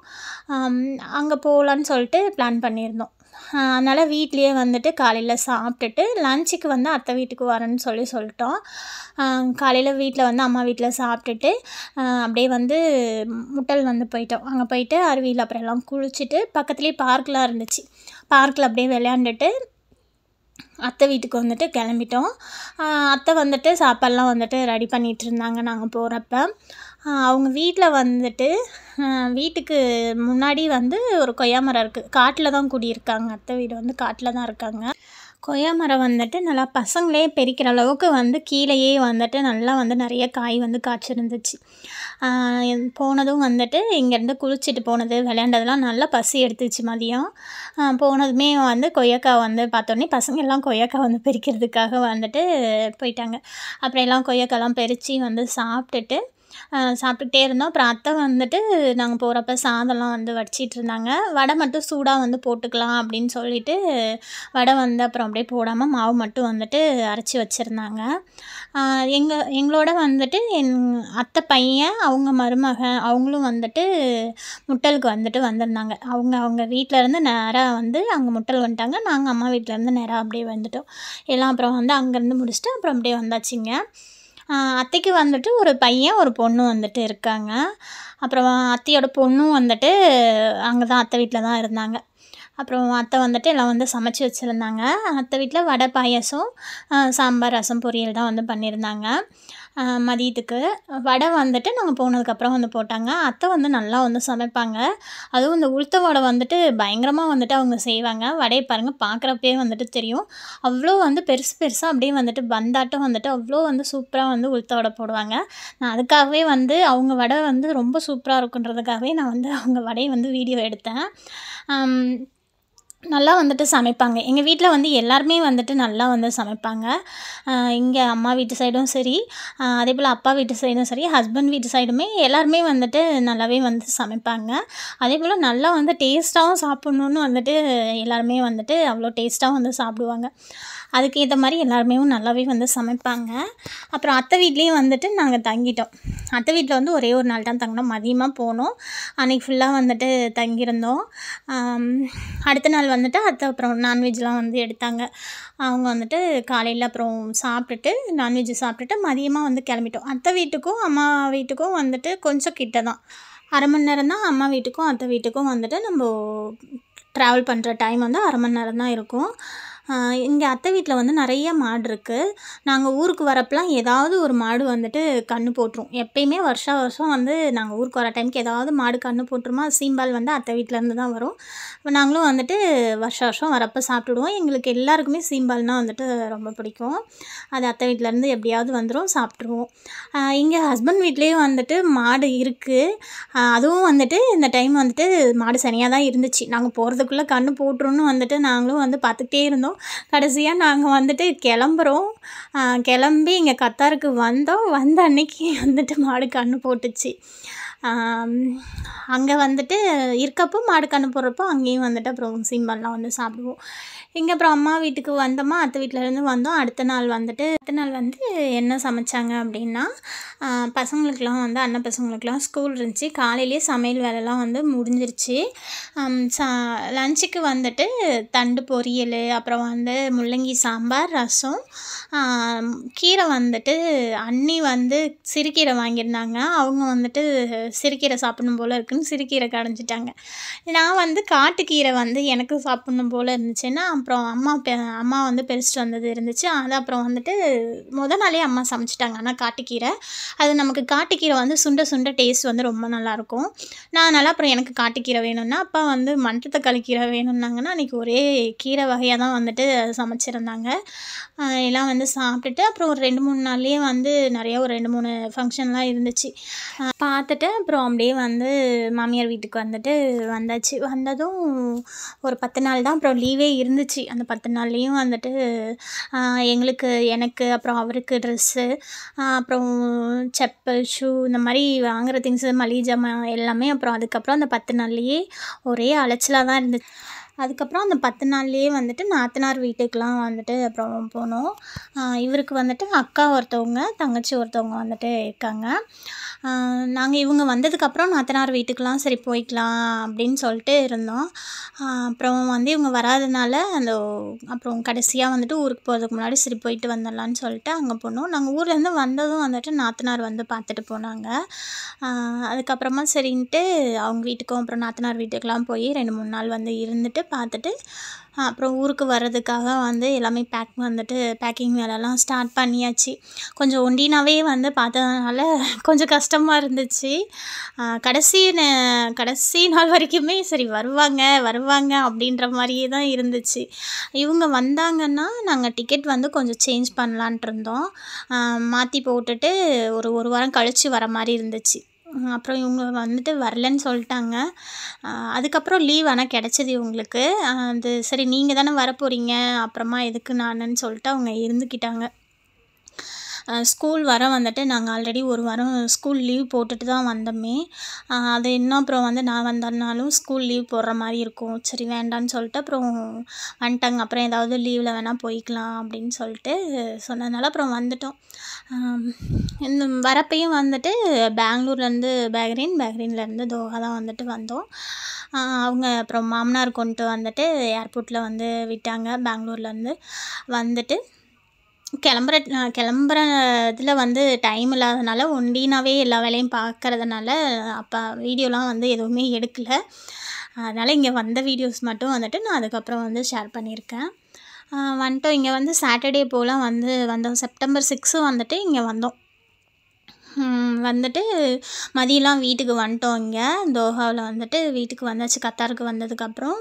அங்கே போகலான்னு சொல்லிட்டு பிளான் பண்ணியிருந்தோம். அதனால் வீட்லேயே வந்துட்டு காலையில் சாப்பிட்டுட்டு லஞ்சுக்கு வந்து அத்தை வீட்டுக்கு வரேன்னு சொல்லிட்டோம். காலையில் வீட்டில் வந்து அம்மா வீட்டில் சாப்பிட்டுட்டு அப்படியே வந்து முட்டல் வந்து போயிட்டோம். அங்கே போயிட்டு அருவியில் அப்புறம் எல்லாம் குளிச்சுட்டு பக்கத்துலேயே பார்க்லாம் இருந்துச்சு. பார்க்கில் அப்படியே விளையாண்டுட்டு அத்தை வீட்டுக்கு வந்துட்டு கிளம்பிட்டோம். அத்தை வந்துட்டு சாப்பாடெலாம் வந்துட்டு ரெடி பண்ணிகிட்ருந்தாங்க நாங்கள் போகிறப்ப. அவங்க வீட்டில் வந்துட்டு வீட்டுக்கு முன்னாடி வந்து ஒரு கொய்யா மரம் இருக்குது. காட்டில் தான் குடியிருக்காங்க. அத்தை வீடு வந்து காட்டில் தான் இருக்காங்க. கொய்யா மரம் வந்துட்டு நல்லா பசங்களே பெரிக்கிற அளவுக்கு வந்து கீழேயே வந்துட்டு நல்லா வந்து நிறைய காய் வந்து காய்ச்சிருந்துச்சு. போனதும் வந்துட்டு இங்கேருந்து குளிச்சுட்டு போனது விளையாண்டதெல்லாம் நல்லா பசி எடுத்துச்சு மதியம். போனதுமே வந்து கொய்யாக்காய் வந்து பார்த்தோன்னே பசங்க எல்லாம் கொய்யாக்காய் வந்து பறிக்கிறதுக்காக வந்துட்டு போயிட்டாங்க. அப்புறம் எல்லாம் கொய்யாக்காய்லாம் பறித்து வந்து சாப்பிட்டுட்டே இருந்தோம். அப்புறம் அத்தை வந்துட்டு நாங்கள் போகிறப்ப சாதம்லாம் வந்து வடிச்சிட்ருந்தாங்க. வடை மட்டும் சூடாக வந்து போட்டுக்கலாம் அப்படின்னு சொல்லிட்டு வடை வந்து அப்புறம் அப்படியே போடாமல் மாவு மட்டும் வந்துட்டு அரைச்சி வச்சுருந்தாங்க. எங்களோட வந்துட்டு என் அத்தை பையன் அவங்க மருமகன் அவங்களும் வந்துட்டு முட்டலுக்கு வந்துட்டு வந்திருந்தாங்க. அவங்க வீட்டிலேருந்து நேராக வந்து அங்கே முட்டல் வந்துட்டாங்க. நாங்கள் அம்மா வீட்டிலேருந்து நேராக அப்படியே வந்துட்டோம். எல்லாம் அப்புறம் வந்து அங்கேருந்து முடிச்சுட்டு அப்புறம் அப்படியே வந்தாச்சுங்க. அத்தைக்கு வந்துட்டு ஒரு பையன் ஒரு பொண்ணு வந்துட்டு இருக்காங்க. அப்புறம் அத்தையோட பொண்ணும் வந்துட்டு அங்கே தான் அத்தை வீட்டில் தான் இருந்தாங்க. அப்புறம் அத்தை வந்துட்டு எல்லாம் வந்து சமைச்சி வச்சுருந்தாங்க. அத்தை வீட்டில் வடை பாயாசம் சாம்பார் ரசம் பொரியல் தான் வந்து பண்ணியிருந்தாங்க. மதியத்துக்கு வடை வந்துட்டு நாங்கள் போனதுக்கப்புறம் வந்து போட்டாங்க. அத்தை வந்து நல்லா வந்து சமைப்பாங்க. அதுவும் இந்த உளுத்த வடை வந்துட்டு பயங்கரமாக வந்துட்டு அவங்க செய்வாங்க. வடையை பாருங்கள், பார்க்குறப்பே வந்துட்டு தெரியும். அவ்வளோ வந்து பெருசு பெருசாக அப்படியே வந்துட்டு பந்தாட்டம் வந்துட்டு அவ்வளோ வந்து சூப்பராக வந்து உளுத்த வடை போடுவாங்க. நான் அதுக்காகவே வந்து அவங்க வடை வந்து ரொம்ப சூப்பராக இருக்குன்றதுக்காகவே நான் வந்து அவங்க வடையை வந்து வீடியோ எடுத்தேன். நல்லா வந்துட்டு சமைப்பாங்க. எங்கள் வீட்டில் வந்து எல்லாருமே வந்துட்டு நல்லா வந்து சமைப்பாங்க. இங்கே அம்மா வீட்டு சைடும் சரி, அதேபோல் அப்பா வீட்டு சைடும் சரி, ஹஸ்பண்ட் வீட்டு சைடுமே எல்லாருமே வந்துட்டு நல்லாவே வந்து சமைப்பாங்க. அதேபோல் நல்லா வந்து டேஸ்ட்டாகவும் சாப்பிட்ணுன்னு வந்துட்டு எல்லாருமே வந்துட்டு அவ்வளோ டேஸ்ட்டாக வந்து சாப்பிடுவாங்க. அதுக்கேற்ற மாதிரி எல்லாருமே நல்லாவே வந்து சமைப்பாங்க. அப்புறம் அத்தை வீட்லேயும் வந்துட்டு நாங்கள் தங்கிட்டோம். அத்தை வீட்டில் வந்து ஒரே ஒரு நாள் தான் தங்கினோம். மதியமாக போனோம். அன்றைக்கி ஃபுல்லாக வந்துட்டு தங்கியிருந்தோம். அடுத்த நாள் வந்துட்டு அத்தை அப்புறம் நான்வெஜ்லாம் வந்து எடுத்தாங்க. அவங்க வந்துட்டு காலையில் அப்புறம் சாப்பிட்டுட்டு நான்வெஜ் சாப்பிட்டுட்டு மதியமாக வந்து கிளம்பிட்டோம். அத்தை வீட்டுக்கும் அம்மா வீட்டுக்கும் வந்துட்டு கொஞ்சம் கிட்ட தான், 1/2 மணி நேரம் தான். அம்மா வீட்டுக்கும் அத்தை வீட்டுக்கும் வந்துட்டு நம்ம ட்ராவல் பண்ணுற டைம் வந்து 1/2 மணி நேரம் தான் இருக்கும். இங்கே அத்தை வீட்டில் வந்து நிறைய மாடு இருக்குது. நாங்கள் ஊருக்கு வரப்பெலாம் ஏதாவது ஒரு மாடு வந்துட்டு கன்று போட்டுரும். எப்பயுமே வருஷம் வந்து நாங்கள் ஊருக்கு வர டைமுக்கு ஏதாவது மாடு கன்று போட்டுருமா. சீம்பால் வந்து அத்தை வீட்டிலேருந்து தான் வரும். இப்போ நாங்களும் வந்துட்டு வருஷம் வரப்போ சாப்பிட்டுடுவோம். எங்களுக்கு எல்லாருக்குமே சீம்பால்னால் வந்துட்டு ரொம்ப பிடிக்கும். அது அத்தை வீட்டிலேருந்து எப்படியாவது வந்துடும், சாப்பிட்ருவோம். இங்கே ஹஸ்பண்ட் வீட்லேயும் வந்துட்டு மாடு இருக்குது. அதுவும் வந்துட்டு இந்த டைம் வந்துட்டு மாடு சனியாக தான் இருந்துச்சு. நாங்கள் போகிறதுக்குள்ளே கன்று போட்டுருன்னு வந்துட்டு நாங்களும் வந்து பார்த்துக்கிட்டே இருந்தோம். கடைசியாக நாங்கள் வந்துட்டு கிளம்புறோம். கிளம்பி இங்கே கத்தாருக்கு வந்தோம். வந்த அன்னைக்கு வந்துட்டு மாடு கன்று போட்டுச்சு. அங்கே வந்துட்டு இருக்கப்போ மாடு கன்று போடுறப்போ அங்கேயும் வந்துட்டு அப்புறம் சீம்பால்லாம் வந்து சாப்பிடுவோம். இங்கே அப்புறம் அம்மா வீட்டுக்கு வந்தோமா, அத்தை வீட்டிலேருந்து வந்தோம். அடுத்த நாள் வந்து என்ன சமைச்சாங்க அப்படின்னா, பசங்களுக்கெலாம் வந்து அண்ணன் பசங்களுக்கெலாம் ஸ்கூல் இருந்துச்சு. காலையிலேயே சமையல் வேலைலாம் வந்து முடிஞ்சிருச்சு. லஞ்சுக்கு வந்துட்டு தண்டு பொரியல், அப்புறம் வந்து முள்ளங்கி சாம்பார், ரசம், கீரை வந்துட்டு அண்ணி வந்து சிறுகீரை வாங்கியிருந்தாங்க. அவங்க வந்துட்டு சிறுகீரை சாப்பிடணும் போல் இருக்குன்னு சிறுகீரை கடைஞ்சிட்டாங்க. நான் வந்து காட்டுக்கீரை வந்து எனக்கு சாப்பிடணும் போல் இருந்துச்சுன்னா, அப்புறம் அம்மா வந்து பறிச்சுட்டு வந்தது இருந்துச்சு. அது அப்புறம் வந்துட்டு நாளே அம்மா சமைச்சிட்டாங்க. ஆனால் காட்டுக்கீரை அது நமக்கு காட்டுக்கீரை வந்து சுண்ட சுண்ட டேஸ்ட் வந்து ரொம்ப நல்லாயிருக்கும். நான் அப்புறம் எனக்கு காட்டுக்கீரை வேணும்னா, அப்பா வந்து மணத்தக்காளி கீரை வேணும்னாங்கன்னா, அன்றைக்கி ஒரே கீரை வகையாக தான் வந்துட்டு சமைச்சிருந்தாங்க. எல்லாம் வந்து சாப்பிட்டுட்டு அப்புறம் ஒரு 2-3 நாள்லேயே வந்து நிறையா ஒரு 2-3 ஃபங்க்ஷன்லாம் இருந்துச்சு. பார்த்துட்டு அப்புறம் அப்படியே வந்து மாமியார் வீட்டுக்கு வந்துட்டு வந்தாச்சு. வந்ததும் ஒரு 10 நாள் தான் அப்புறம் லீவே இருந்துச்சு. அந்த 10 நாள்லேயும் வந்துட்டு எனக்கு அப்புறம் அவருக்கு ட்ரெஸ்ஸு, அப்புறம் செப்பல், ஷூ இந்த மாதிரி வாங்குகிற திங்ஸு, மளிகை ஜாமான் எல்லாமே அப்புறம் அதுக்கப்புறம் அந்த 10 நாள்லேயே ஒரே அலைச்சலாக தான் இருந்துச்சு. அதுக்கப்புறம் அந்த 10 நாள்லேயே வந்துட்டு நாத்தனார் வீட்டுக்கெலாம் வந்துட்டு அப்புறம் போனோம். இவருக்கு வந்துட்டு அக்கா ஒருத்தவங்க, தங்கச்சி ஒருத்தவங்க வந்துட்டு இருக்காங்க. நாங்கள் இவங்க வந்ததுக்கப்புறம் நாத்தனார் வீட்டுக்கெலாம் சரி போய்க்கலாம் அப்படின்னு சொல்லிட்டு இருந்தோம். அப்புறம் வந்து இவங்க வராதனால அப்புறம் கடைசியாக வந்துட்டு ஊருக்கு போகிறதுக்கு முன்னாடி சரி போயிட்டு வந்துடலான்னு சொல்லிட்டு அங்கே போனோம். நாங்கள் ஊர்லேருந்து வந்ததும் வந்துட்டு நாத்தனார் வந்து பார்த்துட்டு போனாங்க. அதுக்கப்புறமா சரின்ட்டு அவங்க வீட்டுக்கும் அப்புறம் நாத்தனார் வீட்டுக்கெலாம் போய் 2-3 நாள் வந்து இருந்துட்டு பார்த்துட்டு அப்புறம் ஊருக்கு வர்றதுக்காக வந்து எல்லாமே பேக்கிங் வேலைலாம் ஸ்டார்ட் பண்ணியாச்சு. கொஞ்சம் ஒண்டினாவே வந்து பார்த்ததுனால கொஞ்சம் கஷ்டமாக இருந்துச்சு. கடைசி நாள் வரைக்குமே சரி வருவாங்க அப்படின்ற மாதிரியே தான் இருந்துச்சு. இவங்க வந்தாங்கன்னா நாங்கள் டிக்கெட் வந்து கொஞ்சம் சேஞ்ச் பண்ணலான்ட்டு இருந்தோம். மாற்றி போட்டுட்டு ஒரு வாரம் கழித்து வர மாதிரி இருந்துச்சு. அப்புறம் இவங்க வந்துட்டு வரலன்னு சொல்லிட்டாங்க. அதுக்கப்புறம் லீவ் ஆனால் கிடச்சிது இவங்களுக்கு. அது சரி நீங்கள் தானே வரப்போகிறீங்க, அப்புறமா எதுக்கு நானுன்னு சொல்லிட்டு அவங்க இருந்துக்கிட்டாங்க. ஸ்கூல் வர வந்துட்டு நாங்கள் ஆல்ரெடி ஒரு வாரம் ஸ்கூல் லீவ் போட்டுட்டு தான் வந்தோமே. அது இன்னும் அப்புறம் வந்து நான் வந்தனாலும் ஸ்கூல் லீவ் போடுற மாதிரி இருக்கும். சரி வேண்டான்னு சொல்லிட்டு அப்புறம் வந்துட்டாங்க. அப்புறம் ஏதாவது லீவில் வேணால் போய்க்கலாம் அப்படின்னு சொல்லிட்டு சொன்னதுனால அப்புறம் வந்துட்டோம். இந்த வரப்பையும் வந்துட்டு பெங்களூர்லேருந்து பஹ்ரைன்லேருந்து தோஹா தான் வந்துட்டு வந்தோம். அவங்க அப்புறம் மாமனார் கொண்டு வந்துட்டு ஏர்போர்ட்டில் வந்து விட்டாங்க. பெங்களூர்லேருந்து வந்துட்டு கிளம்புற இதில் வந்து டைம் இல்லாதனால ஒண்டினாவே எல்லா வேலையும் பார்க்கறதுனால அப்போ வீடியோலாம் வந்து எதுவுமே எடுக்கலை. அதனால் இங்கே வந்த வீடியோஸ் மட்டும் வந்துட்டு நான் அதுக்கப்புறம் வந்து ஷேர் பண்ணியிருக்கேன். வந்துட்டோம். இங்கே வந்து சாட்டர்டே போல் வந்தோம். செப்டம்பர் 6 வந்துட்டு இங்கே வந்தோம். வந்துட்டு மதியம்லாம் வீட்டுக்கு வந்துட்டோம். இங்கே தோஹாவில் வந்துட்டு வீட்டுக்கு வந்தாச்சு. கத்தாருக்கு வந்ததுக்கப்புறம்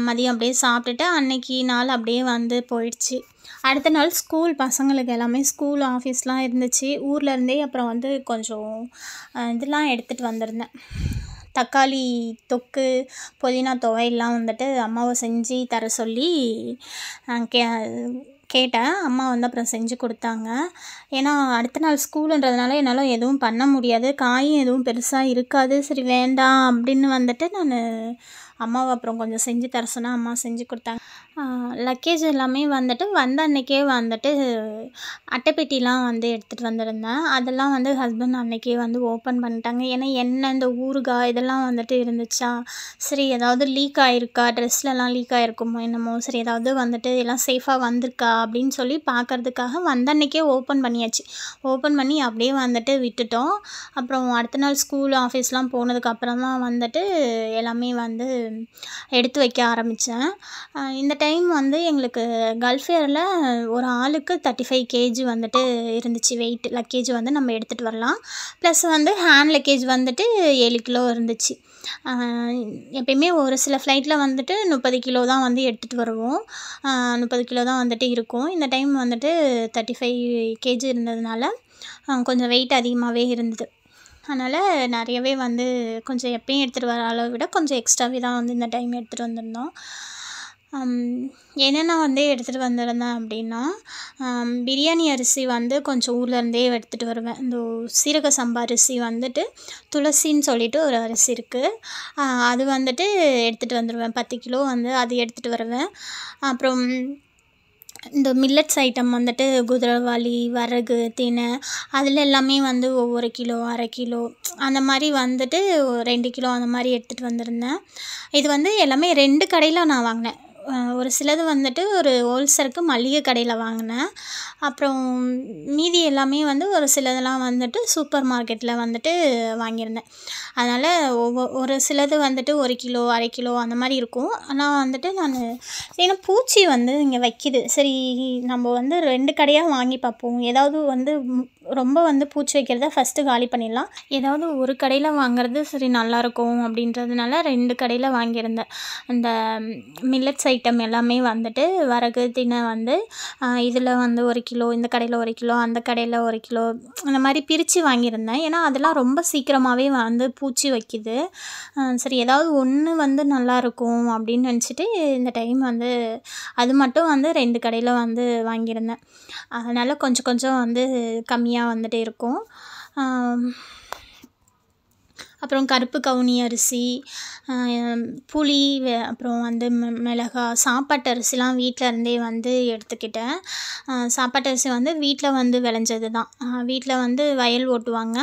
மதியம் அப்படியே சாப்பிட்டுட்டு அன்னைக்கு நாள் அப்படியே வந்து போயிடுச்சு. அடுத்த நாள் ஸ்கூல் பசங்களுக்கு எல்லாமே ஸ்கூல் ஆஃபீஸ்லாம் இருந்துச்சு. ஊர்லேருந்தே அப்புறம் வந்து கொஞ்சம் இதெல்லாம் எடுத்துகிட்டு வந்திருந்தேன். தக்காளி தொக்கு, புதினா துவையெல்லாம் வந்துட்டு அம்மாவை செஞ்சு தர சொல்லி கேட்டேன். அம்மா வந்து அப்புறம் செஞ்சு கொடுத்தாங்க. ஏன்னா அடுத்த நாள் ஸ்கூலுன்றதுனால என்னால் எதுவும் பண்ண முடியாது. காயும் எதுவும் பெருசாக இருக்காது. சரி வேண்டாம் அப்படின்னு வந்துட்டு நான் அம்மாவை அப்புறம் கொஞ்சம் செஞ்சு தர சொன்னால் அம்மா செஞ்சு கொடுத்தாங்க. லக்கேஜ் எல்லாமே வந்துட்டு வந்த அன்றைக்கே வந்துட்டு அட்டைப்பெட்டிலாம் வந்து எடுத்துகிட்டு வந்திருந்தேன். அதெல்லாம் வந்து ஹஸ்பண்ட் அன்றைக்கே வந்து ஓப்பன் பண்ணிட்டாங்க. ஏன்னா எண்ணெய், இந்த ஊறுகாய் இதெல்லாம் வந்துட்டு இருந்துச்சா, சரி ஏதாவது லீக் ஆகிருக்கா, ட்ரெஸ்லலாம் லீக் ஆகிருக்குமோ என்னமோ, சரி ஏதாவது வந்துட்டு எல்லாம் சேஃபாக வந்திருக்கா அப்படின்னு சொல்லி பார்க்குறதுக்காக வந்த அன்றைக்கே ஓப்பன் பண்ணியாச்சு. ஓப்பன் பண்ணி அப்படியே வந்துட்டு விட்டுட்டோம். அப்புறம் அடுத்த நாள் ஸ்கூல் ஆஃபீஸ்லாம் போனதுக்கப்புறம் தான் வந்துட்டு எல்லாமே வந்து எடுத்து வைக்க ஆரம்பித்தேன். இந்த டைம் வந்து எங்களுக்கு கல்ஃப் ஏரில் ஒரு ஆளுக்கு 35 kg வந்துட்டு இருந்துச்சு வெயிட். லக்கேஜ் வந்து நம்ம எடுத்துகிட்டு வரலாம். ப்ளஸ் வந்து ஹேண்ட் லக்கேஜ் வந்துட்டு 7 கிலோ இருந்துச்சு. எப்பயுமே ஒரு சில ஃப்ளைட்டில் வந்துட்டு 30 கிலோ தான் வந்து எடுத்துகிட்டு வருவோம். 30 கிலோ தான் வந்துட்டு இருக்கும். இந்த டைம் வந்துட்டு 35 kg இருந்ததுனால கொஞ்சம் வெயிட் அதிகமாகவே இருந்தது. அதனால் நிறையவே வந்து கொஞ்சம் எப்பயும் எடுத்துகிட்டு வர அளவை விட கொஞ்சம் எக்ஸ்ட்ராவே தான் வந்து இந்த டைம் எடுத்துகிட்டு வந்திருந்தோம். என்னென்ன வந்து எடுத்துகிட்டு வந்திருந்தேன் அப்படின்னா, பிரியாணி அரிசி வந்து கொஞ்சம் ஊர்லேருந்தே எடுத்துகிட்டு வருவேன். இந்த சீரக சம்பா அரிசி வந்துட்டு துளசின்னு சொல்லிட்டு ஒரு அரிசி இருக்குது. அது வந்துட்டு எடுத்துகிட்டு வந்துடுவேன். 10 கிலோ வந்து அது எடுத்துகிட்டு வருவேன். அப்புறம் இந்த மில்லட்ஸ் ஐட்டம் வந்துட்டு குதிரைவாலி, வரகு, தினை அதில் எல்லாமே வந்து ஒவ்வொரு கிலோ, அரை கிலோ அந்த மாதிரி வந்துட்டு 2 கிலோ அந்த மாதிரி எடுத்துகிட்டு வந்திருந்தேன். இது வந்து எல்லாமே 2 கடையில் நான் வாங்கினேன். ஒரு சிலது வந்துட்டு ஒரு ஹோல்சேலுக்கு மளிகை கடையில் வாங்கினேன். அப்புறம் மீதி எல்லாமே வந்து ஒரு சிலதெல்லாம் வந்துட்டு சூப்பர் மார்க்கெட்டில் வந்துட்டு வாங்கியிருந்தேன். அதனால் ஒரு சிலது வந்துட்டு 1 கிலோ, அரை கிலோ அந்த மாதிரி இருக்கும். ஆனால் வந்துட்டு நான் ஏன்னா பூச்சி வந்து இங்கே வைக்கிது. சரி நம்ம வந்து 2 கடையாக வாங்கி பார்ப்போம். ஏதாவது வந்து ரொம்ப வந்து பூச்சி வைக்கிறத ஃபஸ்ட்டு காலி பண்ணிடலாம். ஏதாவது ஒரு கடையில் வாங்குறது சரி நல்லாயிருக்கும் அப்படின்றதுனால 2 கடையில் வாங்கியிருந்தேன். அந்த மில்லட்ஸ் ஐட்டம் எல்லாமே வந்துட்டு வரகு, தினை வந்து இதில் வந்து 1 கிலோ, இந்த கடையில் 1 கிலோ, அந்த கடையில் 1 கிலோ அந்த மாதிரி பிரித்து வாங்கியிருந்தேன். ஏன்னா அதெல்லாம் ரொம்ப சீக்கிரமாகவே வந்து பூச்சி வைக்கிது. சரி ஏதாவது ஒன்று வந்து நல்லாயிருக்கும் அப்படின்னு நினச்சிட்டு இந்த டைம் வந்து அது மட்டும் வந்து 2 கடையில் வந்து வாங்கியிருந்தேன். அதனால் கொஞ்சம் கொஞ்சம் வந்து கம்மியாக வந்துட்டு இருக்கும். அப்புறம் கருப்பு கவுனி அரிசி, புளி, அப்புறம் வந்து மிளகா, சாப்பாட்டு அரிசிலாம் வீட்டில் இருந்தே வந்து எடுத்துக்கிட்டேன். சாப்பாட்டு அரிசி வந்து வீட்டில் வந்து விளைஞ்சது தான். வீட்டில் வந்து வயல் ஓட்டுவாங்க.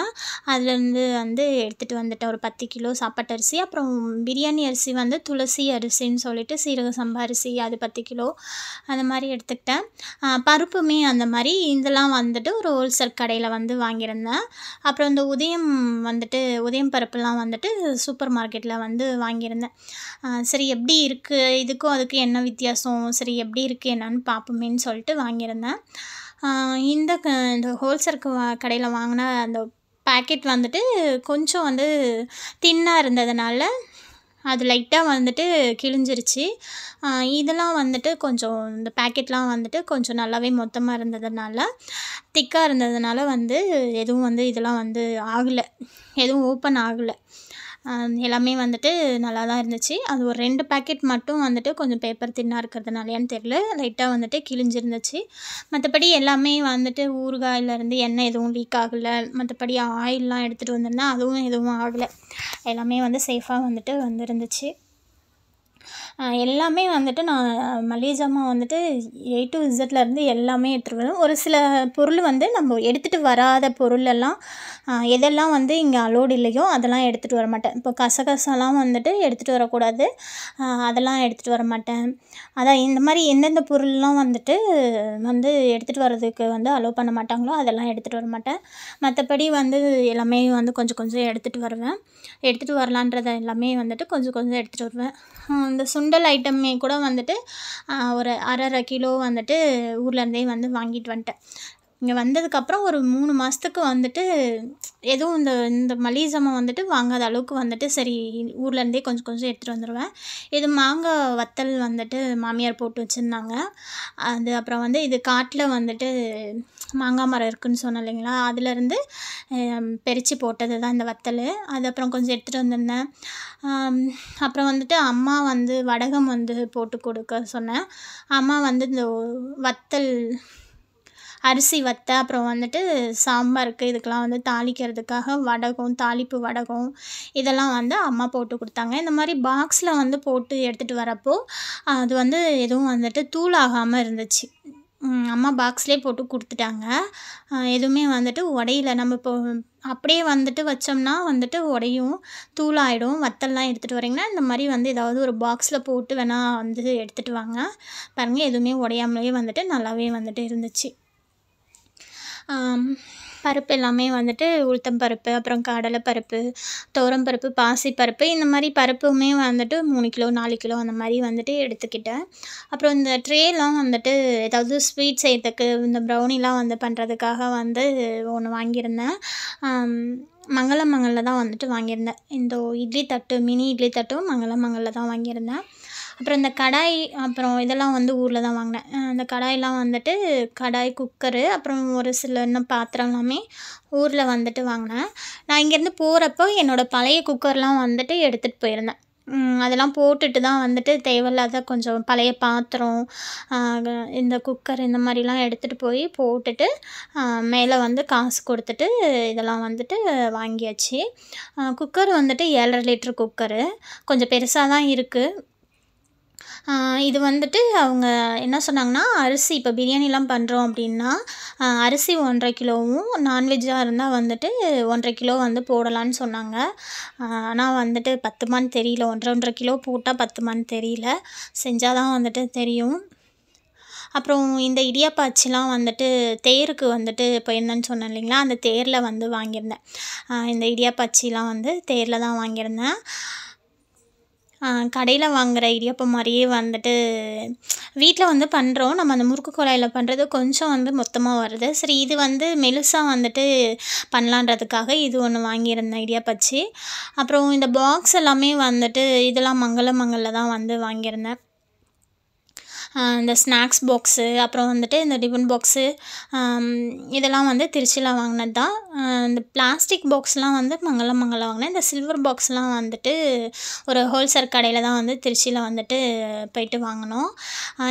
அதுலேருந்து வந்து எடுத்துகிட்டு வந்துட்டேன் ஒரு 10 கிலோ சாப்பாட்டு அரிசி. அப்புறம் பிரியாணி அரிசி வந்து துளசி அரிசின்னு சொல்லிட்டு சீரக சம்பா அரிசி அது 10 கிலோ அந்த மாதிரி எடுத்துக்கிட்டேன். பருப்புமே அந்த மாதிரி இதெல்லாம் வந்துட்டு ஒரு ஹோல்சேல் கடையில் வந்து வாங்கியிருந்தேன். அப்புறம் இந்த உதயம் பருப்புலாம் வந்துட்டு சூப்பர் மார்க்கெட்டில் வந்து வாங்கியிருந்தேன். சரி எப்படி இருக்குது, இதுக்கும் அதுக்கும் என்ன வித்தியாசம், சரி எப்படி இருக்குது என்னன்னு பார்ப்போமேன்னு சொல்லிட்டு வாங்கியிருந்தேன். இந்த ஹோல்சேல் கடையில் வாங்கின அந்த பேக்கெட் வந்துட்டு கொஞ்சம் வந்து தின்னாக இருந்ததுனால அது லைட்டாக வந்துட்டு கிழிஞ்சிருச்சு. இதெல்லாம் வந்துட்டு கொஞ்சம் இந்த பேக்கெட்லாம் வந்துட்டு கொஞ்சம் நல்லாவே மொத்தமாக இருந்ததுனால திக்காக இருந்ததுனால வந்து எதுவும் வந்து இதெல்லாம் வந்து ஆகலை, எதுவும் ஓப்பன் ஆகலை. எல்லாமே வந்துட்டு நல்லா தான் இருந்துச்சு. அது ஒரு 2 பேக்கெட் மட்டும் வந்துட்டு கொஞ்சம் பேப்பர் தின்னாக இருக்கிறதுனாலையான்னு தெரில, லைட்டாக வந்துட்டு கிழிஞ்சிருந்துச்சு. மற்றபடி எல்லாமே வந்துட்டு ஊறுகாயிலேருந்து எண்ணெய் எதுவும் லீக் ஆகலை. மற்றபடி ஆயிலெலாம் எடுத்துகிட்டு வந்திருந்தேன், அதுவும் எதுவும் ஆகலை. எல்லாமே வந்து சேஃபாக வந்துட்டு வந்துருந்துச்சு. எல்லாமே வந்துட்டு நான் மளிகை ஜாமான் வந்துட்டு A to Zலேருந்து எல்லாமே எடுத்துகிட்டு வருவேன். ஒரு சில பொருள் வந்து நம்ம எடுத்துகிட்டு வராத பொருளெல்லாம் எதெல்லாம் வந்து இங்கே அலோடு இல்லையோ அதெல்லாம் எடுத்துகிட்டு வர மாட்டேன். இப்போ கசகசாலாம் வந்துட்டு எடுத்துகிட்டு வரக்கூடாது, அதெல்லாம் எடுத்துகிட்டு வர மாட்டேன். அதான் இந்த மாதிரி எந்தெந்த பொருள்லாம் வந்துட்டு எடுத்துகிட்டு வர்றதுக்கு வந்து அலோவ் பண்ண மாட்டாங்களோ அதெல்லாம் எடுத்துகிட்டு வர மாட்டேன். மற்றபடி வந்து எல்லாமே வந்து கொஞ்சம் கொஞ்சம் எடுத்துகிட்டு வருவேன். எடுத்துகிட்டு வரலான்றதை எல்லாமே வந்துட்டு கொஞ்சம் கொஞ்சம் எடுத்துகிட்டு வருவேன். இந்த சுண்டல் ஐட்டமே கூட வந்துட்டு ஒரு அரை கிலோ வந்துட்டு ஊர்லேருந்தே வந்து வாங்கிட்டு வந்துட்டேன். இங்கே வந்ததுக்கப்புறம் ஒரு 3 மாதத்துக்கு வந்துட்டு எதுவும் இந்த மளிகை ஜாமான் வந்துட்டு வாங்காத அளவுக்கு வந்துட்டு சரி ஊர்லேருந்தே கொஞ்சம் கொஞ்சம் எடுத்துகிட்டு வந்துடுவேன். இது மாங்காய் வத்தல் வந்துட்டு மாமியார் போட்டு வச்சுருந்தாங்க. அது அப்புறம் வந்து இது காட்டில் வந்துட்டு மாங்காய் மரம் இருக்குதுன்னு சொன்னேன் இல்லைங்களா, அதுலேருந்து பறித்து போட்டது தான் இந்த வத்தல். அது அப்புறம் கொஞ்சம் எடுத்துகிட்டு வந்திருந்தேன். அப்புறம் வந்துட்டு அம்மா வந்து வடகம் வந்து போட்டு கொடுக்க சொன்னேன். அம்மா வந்து இந்த வத்தல் அரிசி வத்தை, அப்புறம் வந்துட்டு சாம்பாருக்கு இதுக்கெலாம் வந்து தாளிக்கிறதுக்காக வடகம், தாளிப்பு வடகம் இதெல்லாம் வந்து அம்மா போட்டு கொடுத்தாங்க. இந்த மாதிரி பாக்ஸில் வந்து போட்டு எடுத்துகிட்டு வரப்போ அது வந்து எதுவும் வந்துட்டு தூளாகாமல் இருந்துச்சு. அம்மா பாக்ஸ்லேயே போட்டு கொடுத்துட்டாங்க. எதுவுமே வந்துட்டு உடையில. நம்ம இப்போ அப்படியே வந்துட்டு வச்சோம்னா வந்துட்டு உடையும், தூளாகிடும். வத்தல்லாம் எடுத்துகிட்டு வரீங்கன்னா இந்த மாதிரி வந்து ஏதாவது ஒரு பாக்ஸில் போட்டு வேணால் வந்து எடுத்துகிட்டு வாங்க. பாருங்கள் எதுவுமே உடையாமலே வந்துட்டு நல்லாவே வந்துட்டு இருந்துச்சு. பருப்பு எல்லாமே வந்துட்டு உளுத்தம் பருப்பு, அப்புறம் கடலை பருப்பு, துவரம் பருப்பு, பாசிப்பருப்பு இந்த மாதிரி பருப்புமே வந்துட்டு 3 கிலோ 4 கிலோ அந்த மாதிரி வந்துட்டு எடுத்துக்கிட்டேன். அப்புறம் இந்த ட்ரேலாம் வந்துட்டு ஏதாவது ஸ்வீட் செய்யறதுக்கு இந்த ப்ரௌனிலாம் வந்து பண்ணுறதுக்காக வந்து ஒன்று வாங்கியிருந்தேன். மங்களில் தான் வந்துட்டு வாங்கியிருந்தேன். இந்த இட்லி தட்டு, மினி இட்லி தட்டும் மங்களில் தான் வாங்கியிருந்தேன். அப்புறம் இந்த கடாய், அப்புறம் இதெல்லாம் வந்து ஊரில் தான் வாங்கினேன். அந்த கடாயெலாம் வந்துட்டு கடாய், குக்கரு, அப்புறம் ஒரு சில இன்னும் பாத்திரம் எல்லாமே ஊரில் வந்துட்டு வாங்கினேன். நான் இங்கேருந்து போகிறப்போ என்னோடய பழைய குக்கர்லாம் வந்துட்டு எடுத்துகிட்டு போயிருந்தேன். அதெல்லாம் போட்டுட்டு தான் வந்துட்டு தேவையில்லாத கொஞ்சம் பழைய பாத்திரம், இந்த குக்கர் இந்த மாதிரிலாம் எடுத்துகிட்டு போய் போட்டுட்டு மேலே வந்து காசு கொடுத்துட்டு இதெல்லாம் வந்துட்டு வாங்கியாச்சு. குக்கர் வந்துட்டு 7.5 லிட்டர் குக்கரு, கொஞ்சம் பெருசாக தான் இருக்குது. இது வந்துட்டு அவங்க என்ன சொன்னாங்கன்னா, அரிசி இப்போ பிரியாணிலாம் பண்ணுறோம் அப்படின்னா அரிசி 1.5 கிலோவும், நான்வெஜ்ஜாக இருந்தால் வந்துட்டு 1.5 கிலோ வந்து போடலான்னு சொன்னாங்க. ஆனால் வந்துட்டு பத்துமான்னு தெரியல. 1.5 கிலோ போட்டால் பத்துமான்னு தெரியல, செஞ்சால் தான் வந்துட்டு தெரியும். அப்புறம் இந்த இடியாப்ப அச்சுலாம் வந்துட்டு தேருக்கு வந்துட்டு போயிருந்தேன்னு சொன்னேன் இல்லைங்களா, அந்த தேரில் வந்து வாங்கியிருந்தேன். இந்த இடியாப்ப அச்சுலாம் வந்து தேரில் தான் வாங்கியிருந்தேன். கடையில் வாங்குகிற இடியாப்பம் மாதிரியே வந்துட்டு வீட்டில் வந்து பண்ணுறோம். நம்ம அந்த முறுக்கு குழாயில் பண்ணுறது கொஞ்சம் வந்து மொத்தமாக வருது. சரி, இது வந்து மெலிசாக வந்துட்டு பண்ணலான்றதுக்காக இது ஒன்று வாங்கியிருந்தேன், இடியாப்ப அச்சு. அப்புறம் இந்த பாக்ஸ் எல்லாமே வந்துட்டு இதெல்லாம் மங்கலில் தான் வந்து வாங்கியிருந்தேன். இந்த ஸ்நாக்ஸ் பாக்ஸு, அப்புறம் வந்துட்டு இந்த டிஃபன் பாக்ஸு, இதெல்லாம் வந்து திருச்சியில் வாங்கினது தான். இந்த பிளாஸ்டிக் பாக்ஸ்லாம் வந்து மங்கலில் வாங்கினேன். இந்த சில்வர் பாக்ஸ்லாம் வந்துட்டு ஒரு ஹோல்சேல் கடையில் தான் வந்து திருச்சியில் வந்துட்டு போயிட்டு வாங்கினோம்.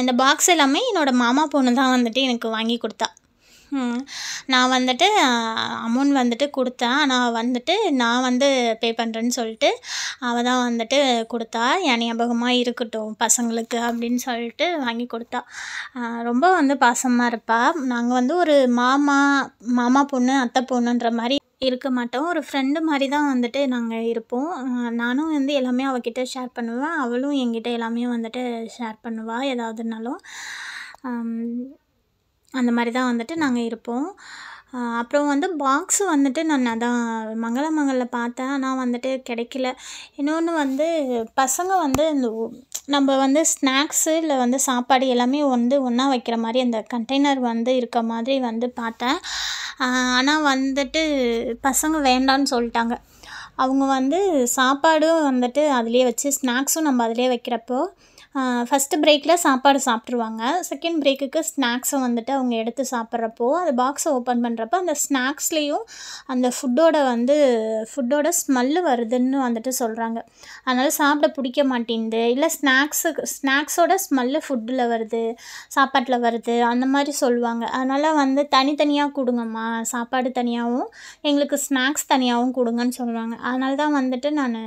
இந்த பாக்ஸ் எல்லாமே என்னோடய மாமா பொண்ணு தான் வந்துட்டு எனக்கு வாங்கி கொடுத்தா. நான் வந்துட்டு அமௌண்ட் வந்துட்டு கொடுத்தேன். ஆனால் வந்துட்டு நான் வந்து பே பண்ணுறேன்னு சொல்லிட்டு அவள் தான் வந்துட்டு கொடுத்தா. என் ஞாபகமாக இருக்கட்டும் பசங்களுக்கு அப்படின்னு சொல்லிட்டு வாங்கி கொடுத்தா. ரொம்ப வந்து பாசமாக இருப்பாள். நாங்கள் வந்து ஒரு மாமா பொண்ணு, அத்தை பொண்ணுன்ற மாதிரி இருக்க மாட்டோம். ஒரு ஃப்ரெண்டு மாதிரி தான் வந்துட்டு நாங்கள் இருப்போம். நானும் வந்து எல்லாமே அவகிட்ட ஷேர் பண்ணுவேன், அவளும் என்கிட்ட எல்லாமே வந்துட்டு ஷேர் பண்ணுவாள் ஏதாவதுனாலும். அந்த மாதிரி தான் வந்துட்டு நாங்கள் இருப்போம். அப்புறம் வந்து பாக்ஸு வந்துட்டு நான் அதான் மங்களில் பார்த்தேன், ஆனால் வந்துட்டு கிடைக்கல. இன்னொன்று வந்து பசங்க வந்து இந்த நம்ம வந்து ஸ்நாக்ஸு இல்லை வந்து சாப்பாடு எல்லாமே வந்து ஒன்றா வைக்கிற மாதிரி அந்த கண்டெய்னர் வந்து இருக்க மாதிரி வந்து பார்த்தேன். ஆனால் வந்துட்டு பசங்க வேண்டான்னு சொல்லிட்டாங்க. அவங்க வந்து சாப்பாடும் வந்துட்டு அதிலே வச்சு ஸ்நாக்ஸும் நம்ம அதிலே வைக்கிறப்போ ஃபஸ்ட்டு பிரேக்கில் சாப்பாடு சாப்பிட்ருவாங்க. செகண்ட் பிரேக்குக்கு ஸ்நாக்ஸை வந்துட்டு அவங்க எடுத்து சாப்பிட்றப்போ அந்த பாக்ஸை ஓப்பன் பண்ணுறப்போ அந்த ஸ்நாக்ஸ்லேயும் அந்த ஃபுட்டோட ஸ்மெல்லு வருதுன்னு வந்துட்டு சொல்கிறாங்க. அதனால் சாப்பிட பிடிக்க மாட்டேங்குது, இல்லை ஸ்நாக்ஸோட ஸ்மெல்லு ஃபுட்டில் வருது, சாப்பாட்டில் வருது, அந்த மாதிரி சொல்லுவாங்க. அதனால் வந்து தனித்தனியாக கொடுங்கம்மா, சாப்பாடு தனியாகவும் எங்களுக்கு ஸ்நாக்ஸ் தனியாகவும் கொடுங்கன்னு சொல்லுவாங்க. அதனால தான் வந்துட்டு நான்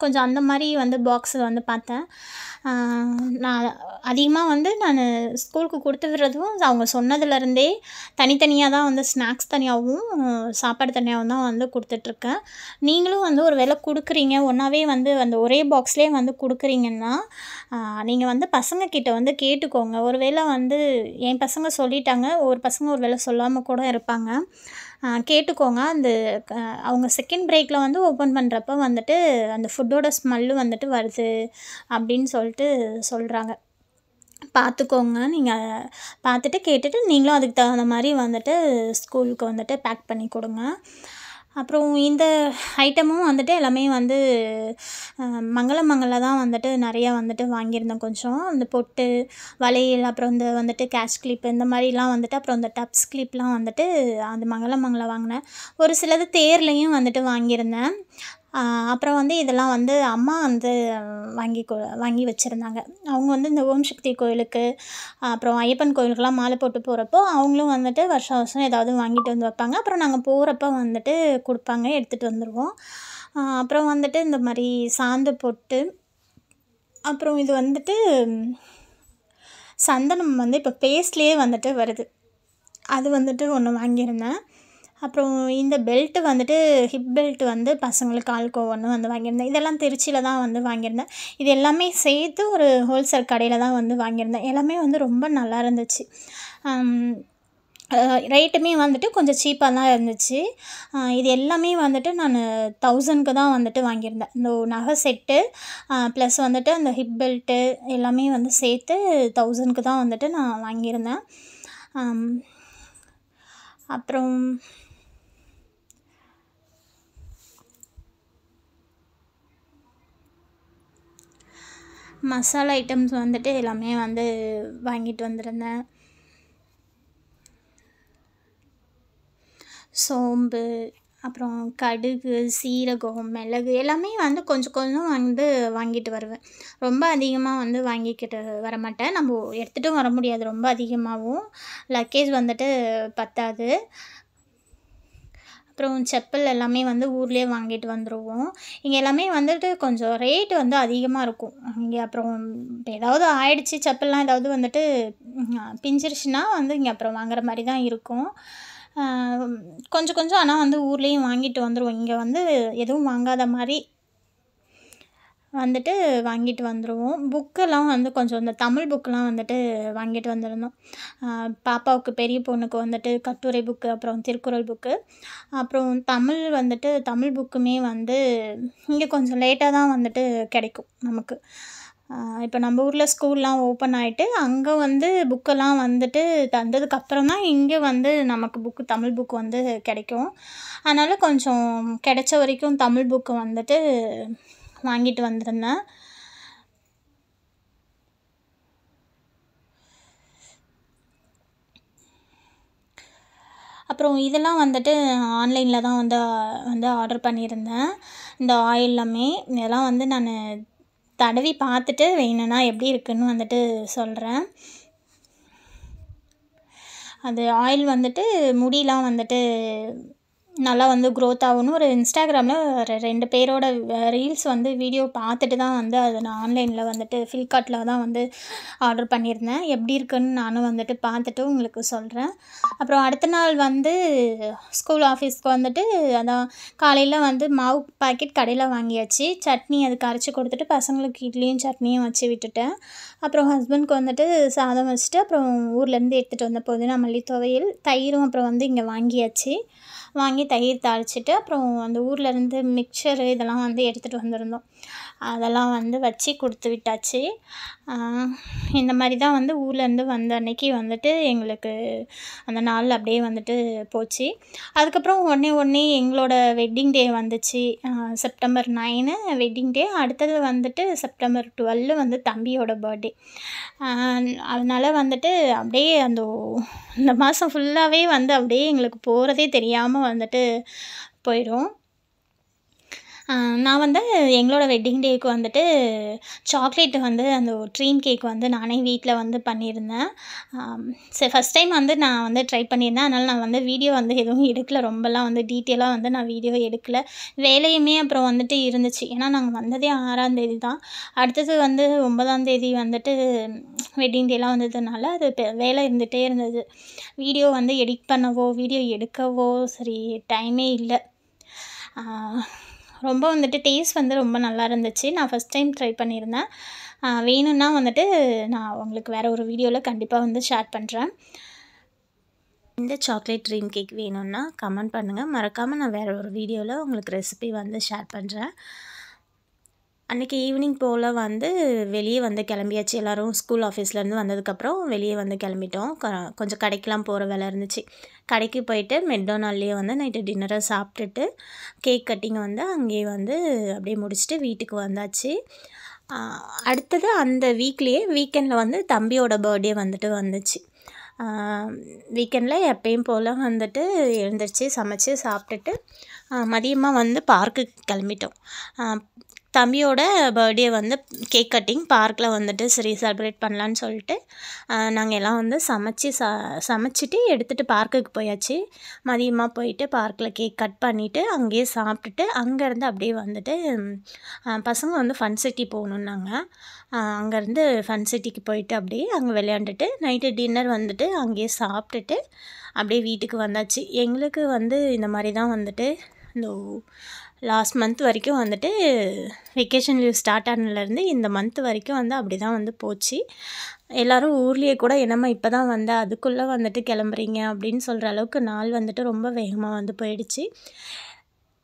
கொஞ்சம் அந்த மாதிரி வந்து பாக்ஸு வந்து பார்த்தேன். நான் அதிகமாக வந்து நான் ஸ்கூலுக்கு கொடுத்து விடுறதும் அவங்க சொன்னதுலேருந்தே தனித்தனியாக தான் வந்து ஸ்நாக்ஸ் தனியாகவும் சாப்பாடு தனியாகவும் தான் வந்து கொடுத்துட்ருக்கேன். நீங்களும் வந்து ஒரு வேளை கொடுக்குறீங்க, ஒன்றாவே வந்து அந்த ஒரே பாக்ஸ்லேயே வந்து கொடுக்குறீங்கன்னா நீங்கள் வந்து பசங்கக்கிட்ட வந்து கேட்டுக்கோங்க. ஒரு வேளை வந்து என் பசங்க சொல்லிட்டாங்க, ஒரு பசங்க ஒரு வேளை சொல்லாமல் கூட இருப்பாங்க. கேட்டுக்கோங்க. அவங்க செகண்ட் பிரேக்கில் வந்து ஓப்பன் பண்ணுறப்ப வந்துட்டு அந்த ஃபுட்டோட ஸ்மெல்லு வந்துட்டு வருது அப்படின்னு சொல்லிட்டு சொல்கிறாங்க. பார்த்துக்கோங்க. நீங்கள் பார்த்துட்டு கேட்டுட்டு நீங்களும் அதுக்கு தகுந்த மாதிரி வந்துட்டு ஸ்கூலுக்கு வந்துட்டு பேக் பண்ணி கொடுங்க. அப்புறம் இந்த ஐட்டமும் வந்துட்டு எல்லாமே வந்து மங்களில் தான் வந்துட்டு நிறையா வந்துட்டு வாங்கியிருந்தேன். கொஞ்சம் இந்த பொட்டு, வளையல், அப்புறம் இந்த வந்துட்டு கேஷ் கிளிப்பு, இந்த மாதிரிலாம் வந்துட்டு, அப்புறம் இந்த டப்ஸ் கிளிப்லாம் வந்துட்டு அந்த மங்களில் வாங்கினேன். ஒரு சிலது தேர்லேயும் வந்துட்டு வாங்கியிருந்தேன். அப்புறம் வந்து இதெல்லாம் வந்து அம்மா வந்து வாங்கி வச்சுருந்தாங்க. அவங்க வந்து இந்த ஓம் சக்தி கோயிலுக்கு, அப்புறம் ஐயப்பன் கோயிலுக்கெல்லாம் மாலை போட்டு போகிறப்போ அவங்களும் வந்துட்டு வருஷம் ஏதாவது வாங்கிட்டு வந்து வைப்பாங்க. அப்புறம் நாங்கள் போகிறப்ப வந்துட்டு கொடுப்பாங்க, எடுத்துகிட்டு வந்துடுவோம். அப்புறம் வந்துட்டு இந்த மாதிரி சாந்து பொட்டு, அப்புறம் இது வந்துட்டு சந்தனம் வந்து இப்போ பேஸ்ட்லேயே வந்துட்டு வருது, அது வந்துட்டு ஒன்று வாங்கியிருந்தேன். அப்புறம் இந்த பெல்ட்டு வந்துட்டு ஹிப் பெல்ட் வந்து பசங்களுக்கு ஆளுக்கு ஒவ்வொன்று வந்து வாங்கியிருந்தேன். இதெல்லாம் திருச்சியில் தான் வந்து வாங்கியிருந்தேன். இது எல்லாமே சேர்த்து ஒரு ஹோல்சேல் கடையில் தான் வந்து வாங்கியிருந்தேன். எல்லாமே வந்து ரொம்ப நல்லா இருந்துச்சு. ரேட்டுமே வந்துட்டு கொஞ்சம் சீப்பாக தான் இருந்துச்சு. இது எல்லாமே வந்துட்டு நான் 1000க்கு தான் வந்துட்டு வாங்கியிருந்தேன். இந்த நகை செட்டு ப்ளஸ் வந்துட்டு அந்த ஹிப் பெல்ட்டு எல்லாமே வந்து சேர்த்து 1000க்கு தான் வந்துட்டு நான் வாங்கியிருந்தேன். அப்புறம் மசாலா ஐட்டம்ஸ் வந்துட்டு எல்லாமே வந்து வாங்கிட்டு வந்திருந்தேன். சோம்பு, அப்புறம் கடுகு, சீரகம், மிளகு எல்லாமே வந்து கொஞ்சம் கொஞ்சம் வந்து வாங்கிட்டு வருவேன். ரொம்ப அதிகமாக வந்து வாங்கிக்கிட்டு வரமாட்டேன். நம்ம எடுத்துகிட்டும் வர முடியாது ரொம்ப அதிகமாகவும், லக்கேஜ் வந்துட்டு பத்தாது. அப்புறம் செப்பல் எல்லாமே வந்து ஊர்லேயே வாங்கிட்டு வந்துடுவோம். இங்கே எல்லாமே வந்துட்டு கொஞ்சம் ரேட்டு வந்து அதிகமாக இருக்கும் இங்கே. அப்புறம் இப்போ ஏதாவது ஆயிடுச்சு, செப்பல்லாம் ஏதாவது வந்துட்டு பிஞ்சிருச்சுன்னா வந்து இங்கே அப்புறம் வாங்குற மாதிரி தான் இருக்கும். கொஞ்சம் கொஞ்சம் ஆனால் வந்து ஊர்லேயும் வாங்கிட்டு வந்துடுவோம். இங்கே வந்து எதுவும் வாங்காத மாதிரி வந்துட்டு வாங்கிட்டு வந்துடுவோம். புக்கெல்லாம் வந்து கொஞ்சம் இந்த தமிழ் புக்கெலாம் வந்துட்டு வாங்கிட்டு வந்திருந்தோம். பாப்பாவுக்கு பெரிய பொண்ணுக்கு வந்துட்டு கட்டுரை புக்கு, அப்புறம் திருக்குறள் புக்கு, அப்புறம் தமிழ் புக்குமே வந்து இங்கே கொஞ்சம் லேட்டாக தான் வந்துட்டு கிடைக்கும் நமக்கு. இப்போ நம்ம ஊரில் ஸ்கூல்லாம் ஓப்பன் ஆகிட்டு அங்கே வந்து புக்கெல்லாம் வந்துட்டு தந்ததுக்கப்புறம் தான் இங்கே வந்து நமக்கு தமிழ் புக்கு வந்து கிடைக்கும். அதனால் கொஞ்சம் கிடைச்ச வரைக்கும் தமிழ் புக்கு வந்துட்டு வாங்கிட்டு வந்திருந்தேன். அப்புறம் இதெல்லாம் வந்துட்டு ஆன்லைனில் தான் வந்து ஆர்டர் பண்ணியிருந்தேன். இந்த ஆயில் எல்லாமே இதெல்லாம் வந்து நான் தடவி பார்த்துட்டு வேணும்னா எப்படி இருக்குன்னு வந்துட்டு சொல்கிறேன். அது ஆயில் வந்துட்டு முடியெலாம் வந்துட்டு நல்லா வந்து க்ரோத் ஆகும்னு ஒரு இன்ஸ்டாகிராமில் 2 பேரோட ரீல்ஸ் வந்து வீடியோ பார்த்துட்டு தான் வந்து அதை நான் ஆன்லைனில் வந்துட்டு ஃப்ளிப்கார்ட்டில் தான் வந்து ஆர்டர் பண்ணியிருந்தேன். எப்படி இருக்குன்னு நானும் வந்துட்டு பார்த்துட்டு உங்களுக்கு சொல்கிறேன். அப்புறம் அடுத்த நாள் வந்து ஸ்கூல் ஆஃபீஸ்க்கு வந்துட்டு அதான் காலையில் வந்து மாவு பாக்கெட் கடையில் வாங்கியாச்சு. சட்னி அதுக்கு அரைச்சி கொடுத்துட்டு பசங்களுக்கு இட்லியும் சட்னியும் வச்சு விட்டுட்டேன். அப்புறம் ஹஸ்பண்ட்க்கு வந்துட்டு சாதம் வச்சுட்டு அப்புறம் ஊர்லேருந்து எடுத்துகிட்டு வந்த புதினா மல்லி துவையல், தயிரும் அப்புறம் வந்து இங்கே வாங்கி தயிர் தாளிச்சிட்டு அப்புறம் அந்த ஊர்லேருந்து மிக்சரு இதெல்லாம் வந்து எடுத்துகிட்டு வந்திருந்தோம். அதெல்லாம் வந்து வச்சு கொடுத்து விட்டாச்சு. இந்த மாதிரி தான் வந்து ஊர்லேருந்து வந்த அன்னைக்கு வந்துட்டு எங்களுக்கு அந்த நாள் அப்படியே வந்துட்டு போச்சு. அதுக்கப்புறம் உடனே எங்களோட வெட்டிங் டே வந்துச்சு. September 9 wedding day. அடுத்தது வந்துட்டு செப்டம்பர் 12 வந்து தம்பியோட பர்த்டே. அதனால் வந்துட்டு அப்படியே இந்த மாதம் ஃபுல்லாகவே வந்து அப்படியே எங்களுக்கு போகிறதே தெரியாமல் வந்துட்டு போயிடும். நான் வந்து எங்களோட வெட்டிங் டேக்கு வந்துட்டு சாக்லேட் வந்து அந்த ட்ரீம் கேக் வந்து நானே வீட்டில் வந்து பண்ணியிருந்தேன். ஃபஸ்ட் டைம் வந்து நான் வந்து ட்ரை பண்ணியிருந்தேன். அதனால் நான் வந்து வீடியோ வந்து எதுவும் எடுக்கல. ரொம்பலாம் வந்து டீட்டெயிலாக வந்து நான் வீடியோ எடுக்கல. வேலையுமே அப்புறம் வந்துட்டு இருந்துச்சு. ஏன்னா நாங்கள் வந்ததே 6ஆம் தேதி தான். அடுத்தது வந்து 9ஆம் தேதி வந்துட்டு வெட்டிங் டேலாம் வந்ததுனால அது வேலை இருந்துகிட்டே இருந்தது. வீடியோ வந்து எடிட் பண்ணவோ வீடியோ எடுக்கவோ சரி டைமே இல்லை. ரொம்ப வந்துட்டு டேஸ்ட் வந்து ரொம்ப நல்லா இருந்துச்சு. நான் ஃபஸ்ட் டைம் ட்ரை பண்ணியிருந்தேன். வேணும்னா வந்துட்டு நான் உங்களுக்கு வேறு ஒரு வீடியோவில் கண்டிப்பாக வந்து ஷேர் பண்ணுறேன். இந்த சாக்லேட் ட்ரீம் கேக் வேணும்னா கமெண்ட் பண்ணுங்கள். மறக்காமல் நான் வேறு ஒரு வீடியோவில் உங்களுக்கு ரெசிபி வந்து ஷேர் பண்ணுறேன். அன்றைக்கி ஈவினிங் போல் வந்து வெளியே வந்து கிளம்பியாச்சு. எல்லோரும் ஸ்கூல் ஆஃபீஸ்லேருந்து வந்ததுக்கப்புறம் வெளியே வந்து கிளம்பிட்டோம். கொஞ்சம் கடைக்கெலாம் போகிற வேலை இருந்துச்சு. கடைக்கு போயிட்டு மெக்டொனால்ட்லேயே வந்து நைட்டு டின்னரை சாப்பிட்டுட்டு கேக் கட்டிங் வந்து அங்கேயே வந்து அப்படியே முடிச்சுட்டு வீட்டுக்கு வந்தாச்சு. அடுத்தது அந்த வீக்கெண்டில் வந்து தம்பியோட பர்த்டே வந்துட்டு வந்துச்சு. வீக்கெண்டில் எப்பயும் போல் வந்துட்டு எழுந்திரிச்சு சமைச்சு சாப்பிட்டுட்டு மதியமாக வந்து பார்க்குக்கு கிளம்பிட்டோம். தம்பியோட பர்த்டே வந்து கேக் கட்டிங் பார்க்கில் வந்துட்டு சரி செலிப்ரேட் பண்ணலான்னு சொல்லிட்டு நாங்கள் எல்லாம் வந்து சமைச்சிட்டு எடுத்துகிட்டு பார்க்குக்கு போயாச்சு. மதியமாக போயிட்டு பார்க்கில் கேக் கட் பண்ணிவிட்டு அங்கேயே சாப்பிட்டுட்டு அங்கேருந்து அப்படியே வந்துட்டு பசங்க வந்து ஃபன் சிட்டி போகணுன்னாங்க. அங்கேருந்து ஃபன் சிட்டிக்கு போயிட்டு அப்படியே அங்கே விளையாண்டுட்டு நைட்டு டின்னர் வந்துட்டு அங்கேயே சாப்பிட்டுட்டு அப்படியே வீட்டுக்கு வந்தாச்சு. எங்களுக்கு வந்து இந்த மாதிரி தான் வந்துட்டு இந்த லாஸ்ட் மந்த் வரைக்கும் வந்துட்டு வெக்கேஷன் லீவ் ஸ்டார்ட் ஆனதுலேருந்து இந்த மந்த் வரைக்கும் வந்து அப்படி தான் வந்து போச்சு. எல்லோரும் ஊர்லேயே கூட என்னம்மா இப்போ தான் வந்து அதுக்குள்ளே வந்துட்டு கிளம்புறீங்க அப்படின்னு சொல்கிற அளவுக்கு நாள் வந்துட்டு ரொம்ப வேகமாக வந்து போயிடுச்சு.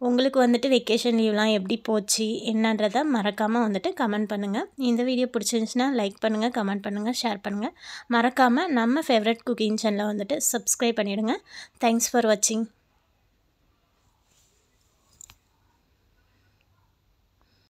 உங்களுக்கு வந்துட்டு வெக்கேஷன் லீவ்லாம் எப்படி போச்சு என்னன்றதை மறக்காமல் வந்துட்டு கமெண்ட் பண்ணுங்கள். இந்த வீடியோ பிடிச்சிருந்துச்சுன்னா லைக் பண்ணுங்கள், கமெண்ட் பண்ணுங்கள், ஷேர் பண்ணுங்கள். மறக்காமல் நம்ம ஃபேவரட் குக்கிங் சேனலை வந்துட்டு சப்ஸ்கிரைப் பண்ணிவிடுங்க. தேங்க்ஸ் ஃபார் வாட்சிங்.